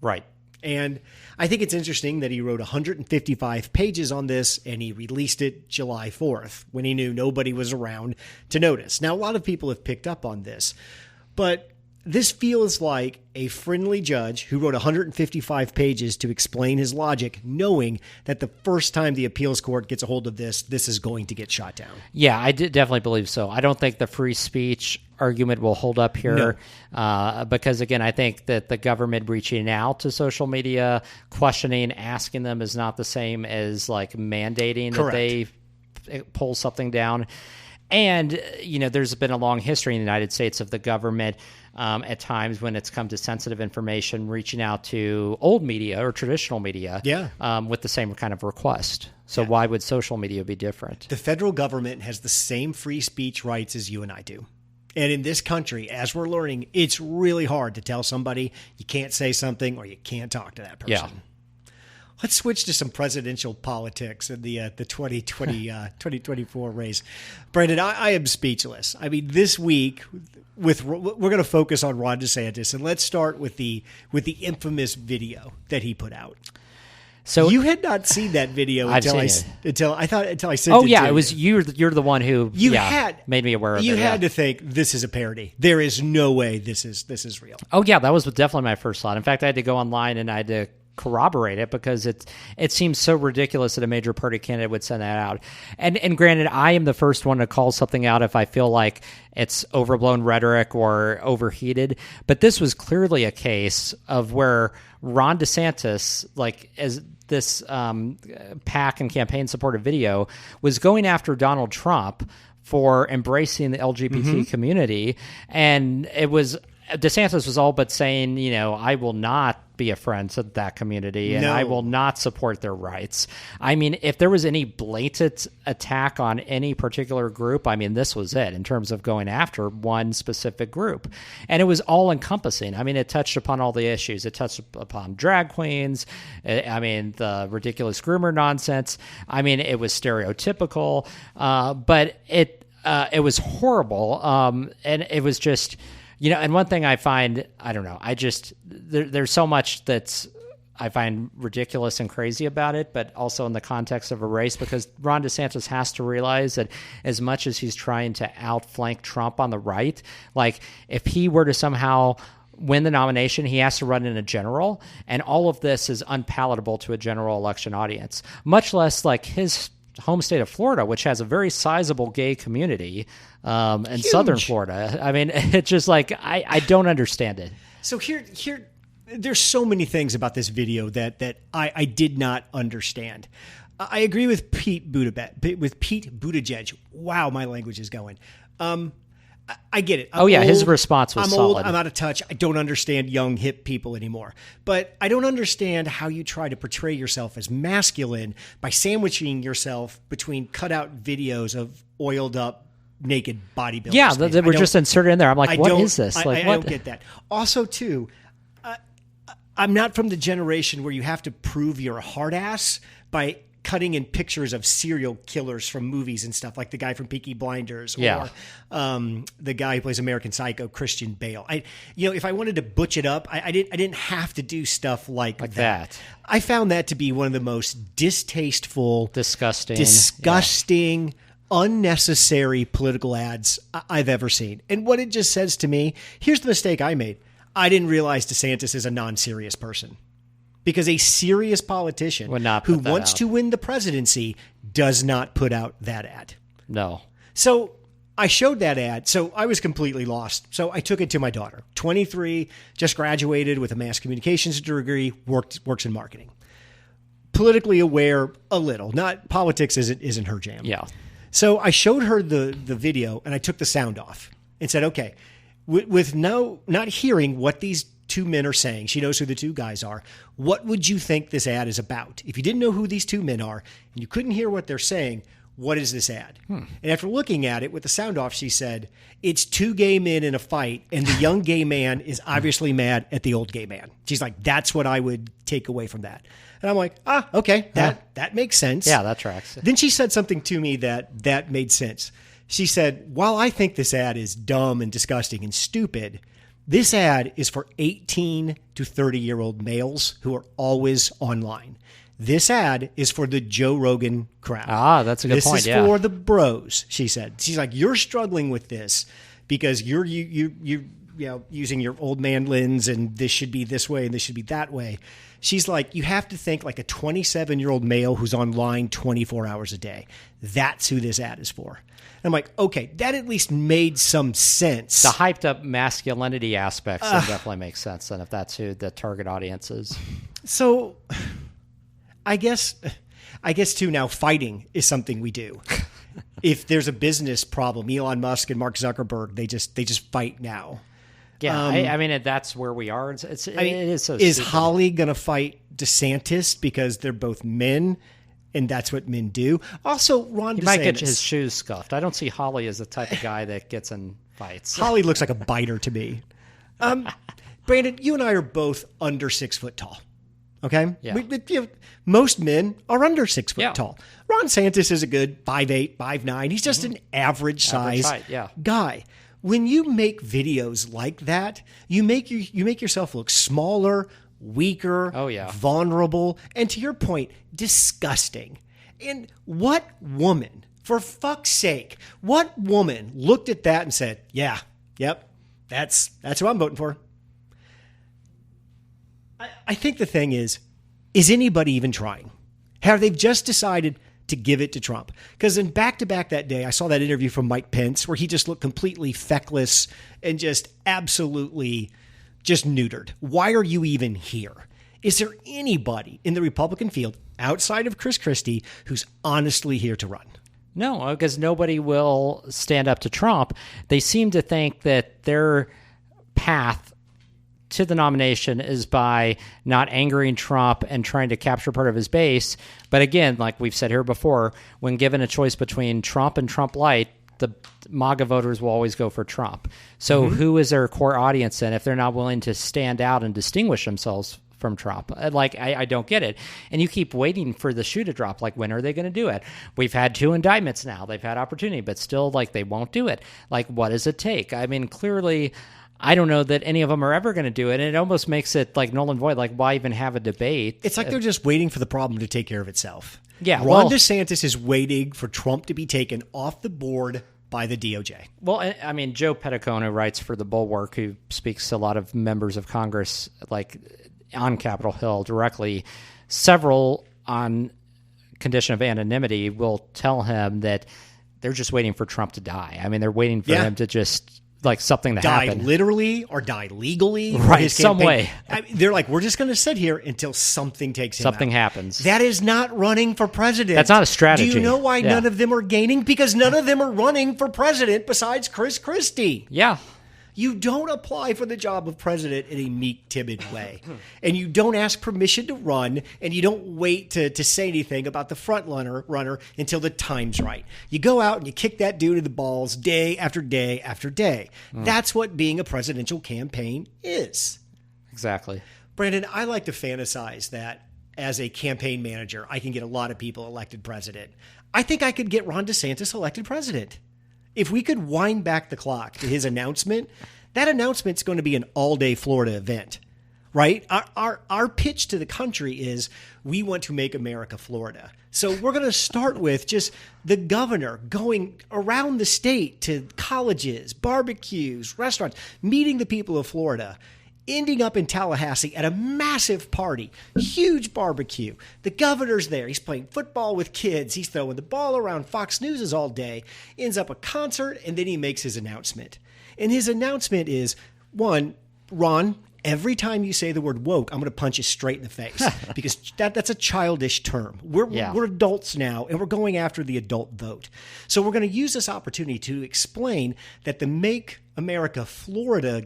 Right. And I think it's interesting that he wrote 155 pages on this and he released it July 4th when he knew nobody was around to notice. Now, a lot of people have picked up on this, but this feels like a friendly judge who wrote 155 pages to explain his logic, knowing that the first time the appeals court gets a hold of this is going to get shot down. Yeah, I definitely believe so. I don't think the free speech argument will hold up here because, again, I think that the government reaching out to social media, questioning, asking them is not the same as mandating that they pull something down. And, there's been a long history in the United States of the government at times when it's come to sensitive information reaching out to old media or traditional media with the same kind of request. So why would social media be different? The federal government has the same free speech rights as you and I do. And in this country, as we're learning, it's really hard to tell somebody you can't say something or you can't talk to that person. Yeah. Let's switch to some presidential politics in the 2024 race. Brandon, I am speechless. I mean, this week we're going to focus on Ron DeSantis, and let's start with the infamous video that he put out. So you had not seen that video until I sent it. Oh yeah, it was you're the one who made me aware of it. You had to think this is a parody. There is no way this is real. Oh yeah, that was definitely my first thought. In fact, I had to go online and I had to corroborate it because it seems so ridiculous that a major party candidate would send that out. And granted, I am the first one to call something out if I feel like it's overblown rhetoric or overheated. But this was clearly a case of where Ron DeSantis, as this PAC and campaign supported video, was going after Donald Trump for embracing the LGBT community. And it was DeSantis was all but saying, I will not be a friend to that community and I will not support their rights. I mean, if there was any blatant attack on any particular group, I mean, this was it in terms of going after one specific group. And it was all encompassing. I mean, it touched upon all the issues. It touched upon drag queens. I mean, the ridiculous groomer nonsense. I mean, it was stereotypical, but it was horrible. And it was just... and one thing I find, I don't know, there's so much that's I find ridiculous and crazy about it, but also in the context of a race, because Ron DeSantis has to realize that as much as he's trying to outflank Trump on the right, if he were to somehow win the nomination, he has to run in a general, and all of this is unpalatable to a general election audience, much less his home state of Florida, which has a very sizable gay community in southern Florida. I mean, it's just I don't understand it. So here, there's so many things about this video that I did not understand. I agree with Pete Buttigieg. Wow, my language is going. I get it. His response was solid. I'm old. I'm out of touch. I don't understand young, hip people anymore. But I don't understand how you try to portray yourself as masculine by sandwiching yourself between cutout videos of oiled up, naked bodybuilders. Yeah, they were just inserted in there. I'm like, what is this? I don't get that. Also, too, I'm not from the generation where you have to prove you're a hard ass by cutting in pictures of serial killers from movies and stuff, like the guy from Peaky Blinders, Yeah. or the guy who plays American Psycho, Christian Bale. If I wanted to butch it up, I didn't have to do stuff like that. I found that to be one of the most distasteful, disgusting, unnecessary political ads I've ever seen. And what it just says to me, here's the mistake I made. I didn't realize DeSantis is a non-serious person. Because a serious politician who wants to win the presidency does not put out that ad. No. So I showed that ad. So I was completely lost. So I took it to my daughter, 23, just graduated with a mass communications degree, works in marketing. Politically aware a little. Not politics isn't her jam. Yeah. So I showed her the video and I took the sound off and said, okay, with not hearing what these two men are saying, she knows who the two guys are. What would you think this ad is about? If you didn't know who these two men are and you couldn't hear what they're saying, what is this ad? And after looking at it with the sound off, she said, it's two gay men in a fight and the young gay man is obviously mad at the old gay man. She's like, that's what I would take away from that. And I'm like, okay, that makes sense. Yeah, that tracks. Then she said something to me that made sense. She said, while I think this ad is dumb and disgusting and stupid, this ad is for 18 to 30-year-old males who are always online. This ad is for the Joe Rogan crowd. That's a good point. This is for the bros, she said. She's like, you're struggling with this because you're using your old man lens and this should be this way and this should be that way. She's like, you have to think like a 27-year-old male who's online 24 hours a day. That's who this ad is for. I'm like, okay, that at least made some sense. The hyped up masculinity aspects definitely make sense, and if that's who the target audience is. So I guess too, now fighting is something we do. If there's a business problem, Elon Musk and Mark Zuckerberg, they just fight now. Yeah, I mean, that's where we are. It is so Is stupid. Holly going to fight DeSantis because they're both men? And that's what men do. Also, Ron DeSantis. He might get his shoes scuffed. I don't see Holly as the type of guy that gets in fights. Holly looks like a biter to me. Brandon, you and I are both under 6 foot tall. Okay? Yeah. Most men are under 6 foot tall. Ron DeSantis is a good 5'8", 5'9". He's just an average size guy. When you make videos like that, you make yourself look smaller, weaker, vulnerable, and to your point, disgusting. And what woman, for fuck's sake, what woman looked at that and said, yeah, yep, that's who I'm voting for? I think the thing is anybody even trying? Have they just decided to give it to Trump? Because in back-to-back that day, I saw that interview from Mike Pence where he just looked completely feckless and just absolutely just neutered. Why are you even here? Is there anybody in the Republican field outside of Chris Christie who's honestly here to run? No, because nobody will stand up to Trump. They seem to think that their path to the nomination is by not angering Trump and trying to capture part of his base. But again, like we've said here before, when given a choice between Trump and Trump Light, the MAGA voters will always go for Trump. So who is their core audience then if they're not willing to stand out and distinguish themselves from Trump? I don't get it. And you keep waiting for the shoe to drop. Like, when are they going to do it? We've had 2 indictments now. They've had opportunity, but still, they won't do it. What does it take? I mean, clearly, I don't know that any of them are ever going to do it. And it almost makes it null and void. Why even have a debate? It's like they're just waiting for the problem to take care of itself. Yeah. Ron DeSantis is waiting for Trump to be taken off the board by the DOJ. Well, I mean, Joe Petticone, who writes for The Bulwark, who speaks to a lot of members of Congress, on Capitol Hill directly, several on condition of anonymity will tell him that they're just waiting for Trump to die. I mean, they're waiting for him to just something to happen. Die literally or die legally. Right, some way. They're like, we're just going to sit here until something takes him Something out. Happens. That is not running for president. That's not a strategy. Do you know why none of them are gaining? Because none of them are running for president besides Chris Christie. Yeah. You don't apply for the job of president in a meek, timid way. And you don't ask permission to run, and you don't wait to say anything about the front runner until the time's right. You go out and you kick that dude in the balls day after day after day. That's what being a presidential campaign is. Exactly. Brandon, I like to fantasize that as a campaign manager, I can get a lot of people elected president. I think I could get Ron DeSantis elected president. If we could wind back the clock to his announcement, that announcement's going to be an all-day Florida event, right? Our pitch to the country is we want to make America Florida. So we're going to start with just the governor going around the state to colleges, barbecues, restaurants, meeting the people of Florida, ending up in Tallahassee at a massive party, huge barbecue. The governor's there. He's playing football with kids. He's throwing the ball around Fox News all day, ends up a concert, and then he makes his announcement. And his announcement is, one, Ron, every time you say the word woke, I'm going to punch you straight in the face because that's a childish term. We're adults now, and we're going after the adult vote. So we're going to use this opportunity to explain that the Make America Florida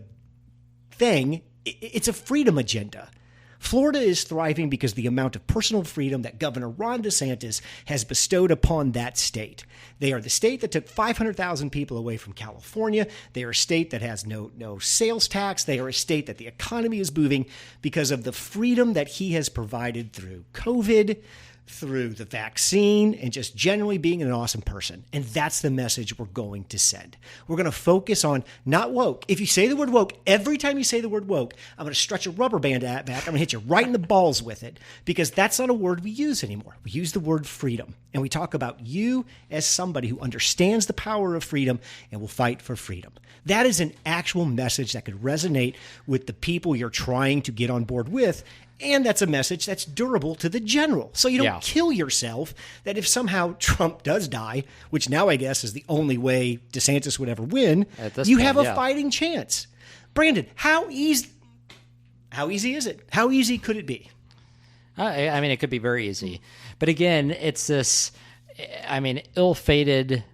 thing, it's a freedom agenda. Florida is thriving because the amount of personal freedom that Governor Ron DeSantis has bestowed upon that state. They are the state that took 500,000 people away from California. They are a state that has no sales tax. They are a state that the economy is booming because of the freedom that he has provided through COVID, through the vaccine, and just generally being an awesome person. And that's the message we're going to send. We're going to focus on not woke. If you say the word woke, every time you say the word woke, I'm going to stretch a rubber band back. I'm going to hit you right in the balls with it because that's not a word we use anymore. We use the word freedom. And we talk about you as somebody who understands the power of freedom and will fight for freedom. That is an actual message that could resonate with the people you're trying to get on board with. And that's a message that's durable to the general. So you don't kill yourself, that if somehow Trump does die, which now I guess is the only way DeSantis would ever win, you have a fighting chance. Brandon, how easy is it? How easy could it be? I mean, it could be very easy. But again, it's this, ill-fated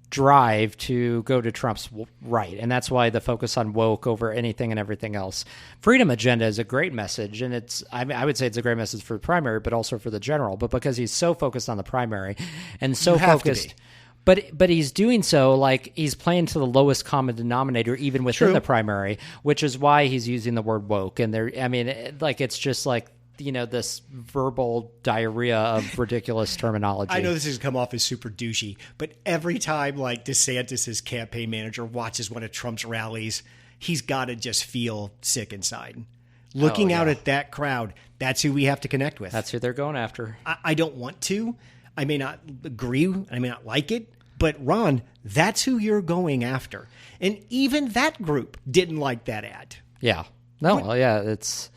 drive to go to Trump's right. And that's why the focus on woke over anything and everything else. Freedom agenda is a great message. And I would say it's a great message for the primary, but also for the general. But because he's so focused on the primary and so focused, but he's doing so like he's playing to the lowest common denominator, even within the primary, which is why he's using the word woke. And it's just like, this verbal diarrhea of ridiculous terminology. I know this has come off as super douchey, but every time like DeSantis' campaign manager watches one of Trump's rallies, he's got to just feel sick inside. Looking out at that crowd, that's who we have to connect with. That's who they're going after. I don't want to. I may not agree. I may not like it. But Ron, that's who you're going after. And even that group didn't like that ad. Yeah. No, it's...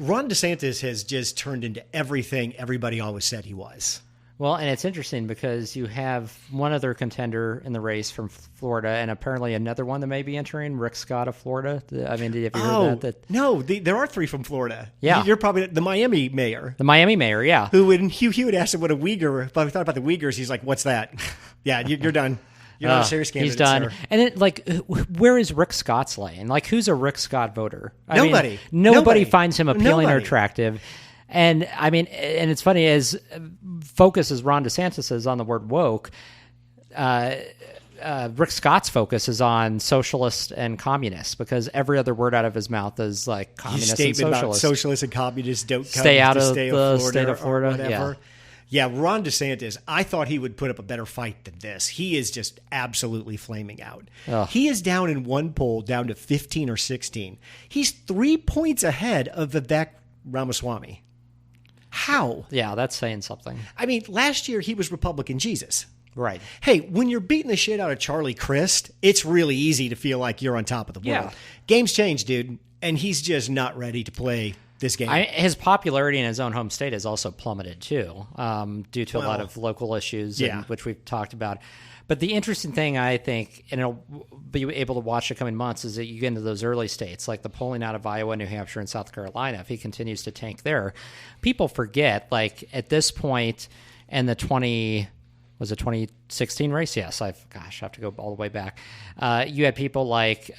Ron DeSantis has just turned into everything everybody always said he was. Well, and it's interesting because you have one other contender in the race from Florida and apparently another one that may be entering, Rick Scott of Florida. Have you heard that? No, there are three from Florida. Yeah. You're probably the Miami mayor. The Miami mayor, yeah. Who, when Hugh would ask him what a Uyghur, if I thought about the Uyghurs, he's like, what's that? Yeah, you're done. You're not a serious candidate. He's done. Sir. And where is Rick Scott's lane? Like, who's a Rick Scott voter? Nobody finds him appealing or attractive. And and it's funny, as focus as Ron DeSantis is on the word woke, Rick Scott's focus is on socialist and communist because every other word out of his mouth is like communist and socialist. About socialists and communists don't stay out of the state of Florida. Whatever. Yeah, Ron DeSantis, I thought he would put up a better fight than this. He is just absolutely flaming out. Ugh. He is down in one poll, down to 15 or 16. He's 3 points ahead of Vivek Ramaswamy. How? Yeah, that's saying something. I mean, last year he was Republican Jesus. Right. Hey, when you're beating the shit out of Charlie Crist, it's really easy to feel like you're on top of the world. Game's changed, dude, and he's just not ready to play this game. His popularity in his own home state has also plummeted too, due to a lot of local issues, which we've talked about. But the interesting thing, I think, and it'll be able to watch the coming months, is that you get into those early states, like the polling out of Iowa, New Hampshire, and South Carolina. If he continues to tank there, people forget, like at this point in the 2016 race? Yes, I have to go all the way back. You had people like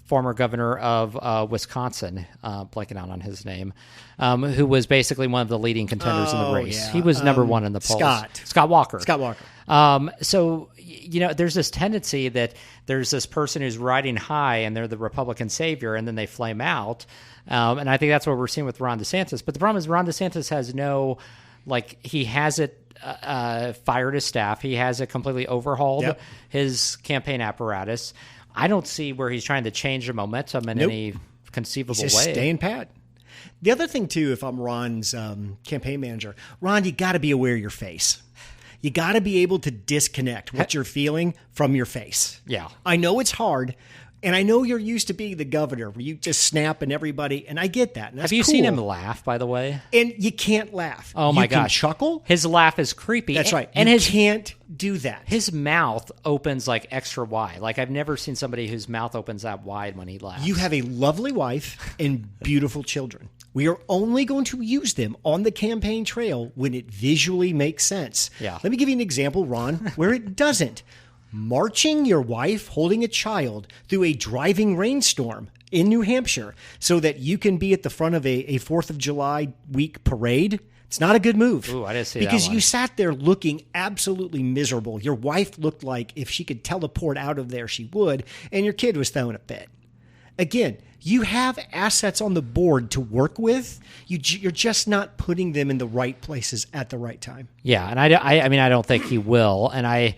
former governor of Wisconsin, blanking out on his name, who was basically one of the leading contenders in the race. Yeah. He was number one in the polls. Scott Walker. So, there's this tendency that there's this person who's riding high and they're the Republican savior, and then they flame out. And I think that's what we're seeing with Ron DeSantis. But the problem is Ron DeSantis has he hasn't fired his staff. He hasn't completely overhauled his campaign apparatus. I don't see where he's trying to change the momentum in any conceivable He's just way. Staying pat. The other thing, too, if I'm Ron's campaign manager, Ron, you got to be aware of your face. You got to be able to disconnect what you're feeling from your face. Yeah. I know it's hard, and I know you're used to being the governor where you just snap and everybody, and I get that. And that's Have you cool. seen him laugh, by the way? And you can't laugh. Oh, my gosh. You can gosh. chuckle. His laugh is creepy. That's right. And you his can't do that. His mouth opens like extra wide. Like I've never seen somebody whose mouth opens that wide when he laughs. You have a lovely wife and beautiful children. We are only going to use them on the campaign trail when it visually makes sense. Yeah. Let me give you an example, Ron, where it doesn't. Marching your wife holding a child through a driving rainstorm in New Hampshire so that you can be at the front of a 4th of July week parade. It's not a good move. Ooh, I didn't see because that one. you sat there looking absolutely miserable. Your wife looked like if she could teleport out of there, she would, and your kid was throwing a fit. Again, you have assets on the board to work with. You're just not putting them in the right places at the right time. Yeah, and I mean, I don't think he will. And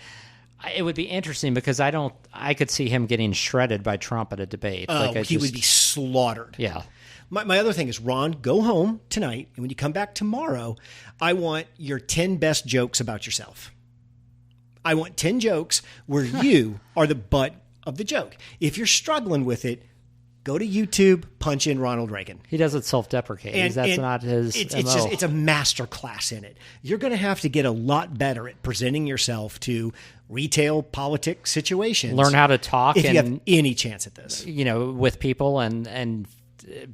it would be interesting because I could see him getting shredded by Trump at a debate. He would be slaughtered. Yeah. My other thing is, Ron, go home tonight, and when you come back tomorrow, I want your 10 best jokes about yourself. I want 10 jokes where you are the butt of the joke. If you're struggling with it, go to YouTube, punch in Ronald Reagan. He does it self-deprecating. That's not his MO. It's a master class in it. You're going to have to get a lot better at presenting yourself to retail politics situations. Learn how to talk if you have any chance at this. With people and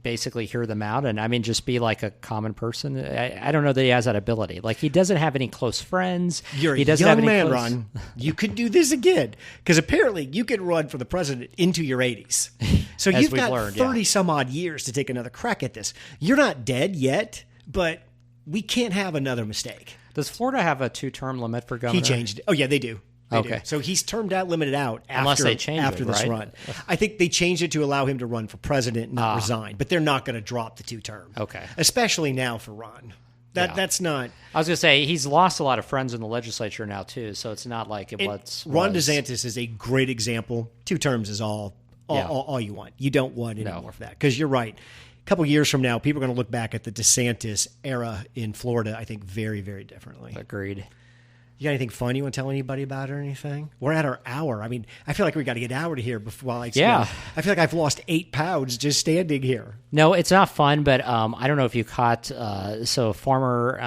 basically hear them out. And I mean, just be like a common person. I don't know that he has that ability. Like he doesn't have any close friends. You're he doesn't a young have any man, close... Ron. You could do this again because apparently you can run for the president into your 80s. So you've got 30 some odd years to take another crack at this. You're not dead yet, but we can't have another mistake. Does Florida have a 2-term limit for governor? He changed it. Oh yeah, they do. They do. Okay. So he's termed out, limited out Unless they change after it, this right? run. I think they changed it to allow him to run for president, not resign. But they're not going to drop the 2-term. Okay. Especially now for Ron. That's not. I was going to say he's lost a lot of friends in the legislature now too, so it's not like it was. Ron DeSantis is a great example. 2 terms is all you want. You don't want any more for that because you're right. A couple of years from now, people are going to look back at the DeSantis era in Florida, I think, very, very differently. Agreed. You got anything fun you want to tell anybody about or anything? We're at our hour. I mean, I feel like we got to get out of here before I feel like I've lost 8 pounds just standing here. No, it's not fun, but I don't know if you caught. So former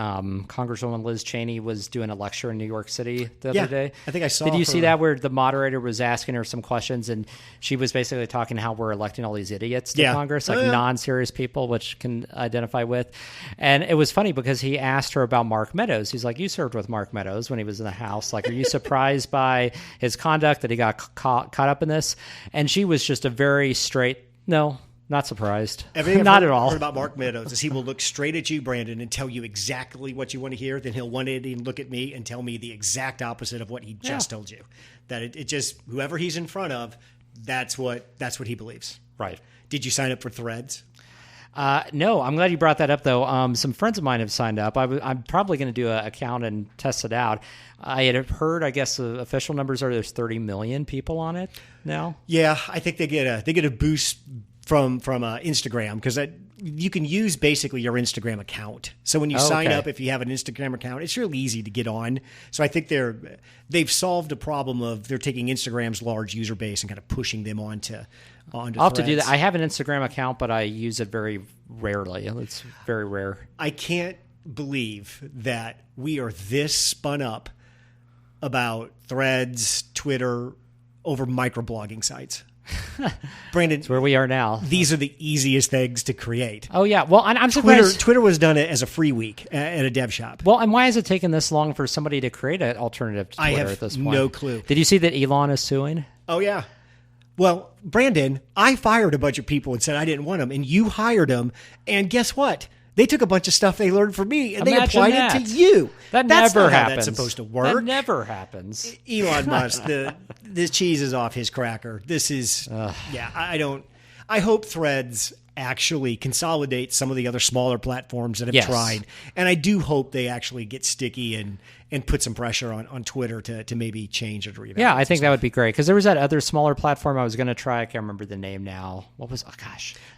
Congresswoman Liz Cheney was doing a lecture in New York City the other day. I think I saw. Did you see that where the moderator was asking her some questions and she was basically talking how we're electing all these idiots to Congress, like non-serious people, which can identify with. And it was funny because he asked her about Mark Meadows. He's like, "You served with Mark Meadows when he was in the House. Like, are you surprised by his conduct that he got caught up in this?" And she was just a very straight, no. Not surprised. Not at all. Heard about Mark Meadows is he will look straight at you, Brandon, and tell you exactly what you want to hear. Then he'll one day look at me and tell me the exact opposite of what he just told you. That it just whoever he's in front of, that's what he believes. Right. Did you sign up for Threads? No, I'm glad you brought that up, though. Some friends of mine have signed up. I'm probably going to do an account and test it out. I had heard, I guess the official numbers are there's 30 million people on it now. Yeah, I think they get a boost from Instagram because you can use basically your Instagram account. So when you sign up, if you have an Instagram account, it's really easy to get on. So I think they've solved a problem of they're taking Instagram's large user base and kind of pushing them onto I'll have to do that. I have an Instagram account, but I use it very rarely. It's very rare. I can't believe that we are this spun up about Threads, Twitter, over microblogging sites. Brandon, it's where we are now. These are the easiest things to create. Oh yeah, well, I'm surprised. Twitter was done as a free week at a dev shop. Well, and why has it taken this long for somebody to create an alternative to Twitter at this point? I have no clue. Did you see that Elon is suing? Oh yeah. Well, Brandon, I fired a bunch of people and said I didn't want them, and you hired them, and guess what? They took a bunch of stuff they learned from me and they applied it to you. That's never happens. How that's supposed to work. That never happens. Elon Musk, the cheese is off his cracker. This is, I hope Threads actually consolidate some of the other smaller platforms that have tried. And I do hope they actually get sticky and put some pressure on Twitter to maybe change it or rebalance. Yeah, I think that would be great. Because there was that other smaller platform I was going to try. I can't remember the name now. What was,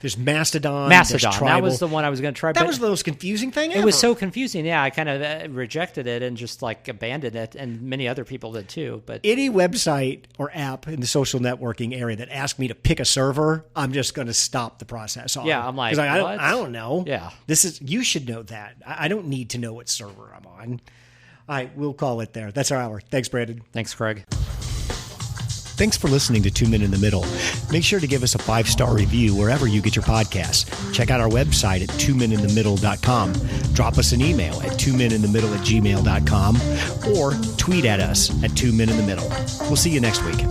There's Mastodon. That was the one I was going to try. That was the most confusing thing ever. It was so confusing. Yeah, I kind of rejected it and just like abandoned it. And many other people did too. But any website or app in the social networking area that asks me to pick a server, I'm just going to stop the process on. Yeah, I'm like, I don't know. Yeah. You should know that. I don't need to know what server I'm on. All right, we'll call it there. That's our hour. Thanks, Brandon. Thanks, Craig. Thanks for listening to 2 Men in the Middle. Make sure to give us a 5-star review wherever you get your podcasts. Check out our website at 2meninthemiddle.com. Drop us an email at 2meninthemiddle@gmail.com or tweet at us at 2 Men in the Middle. We'll see you next week.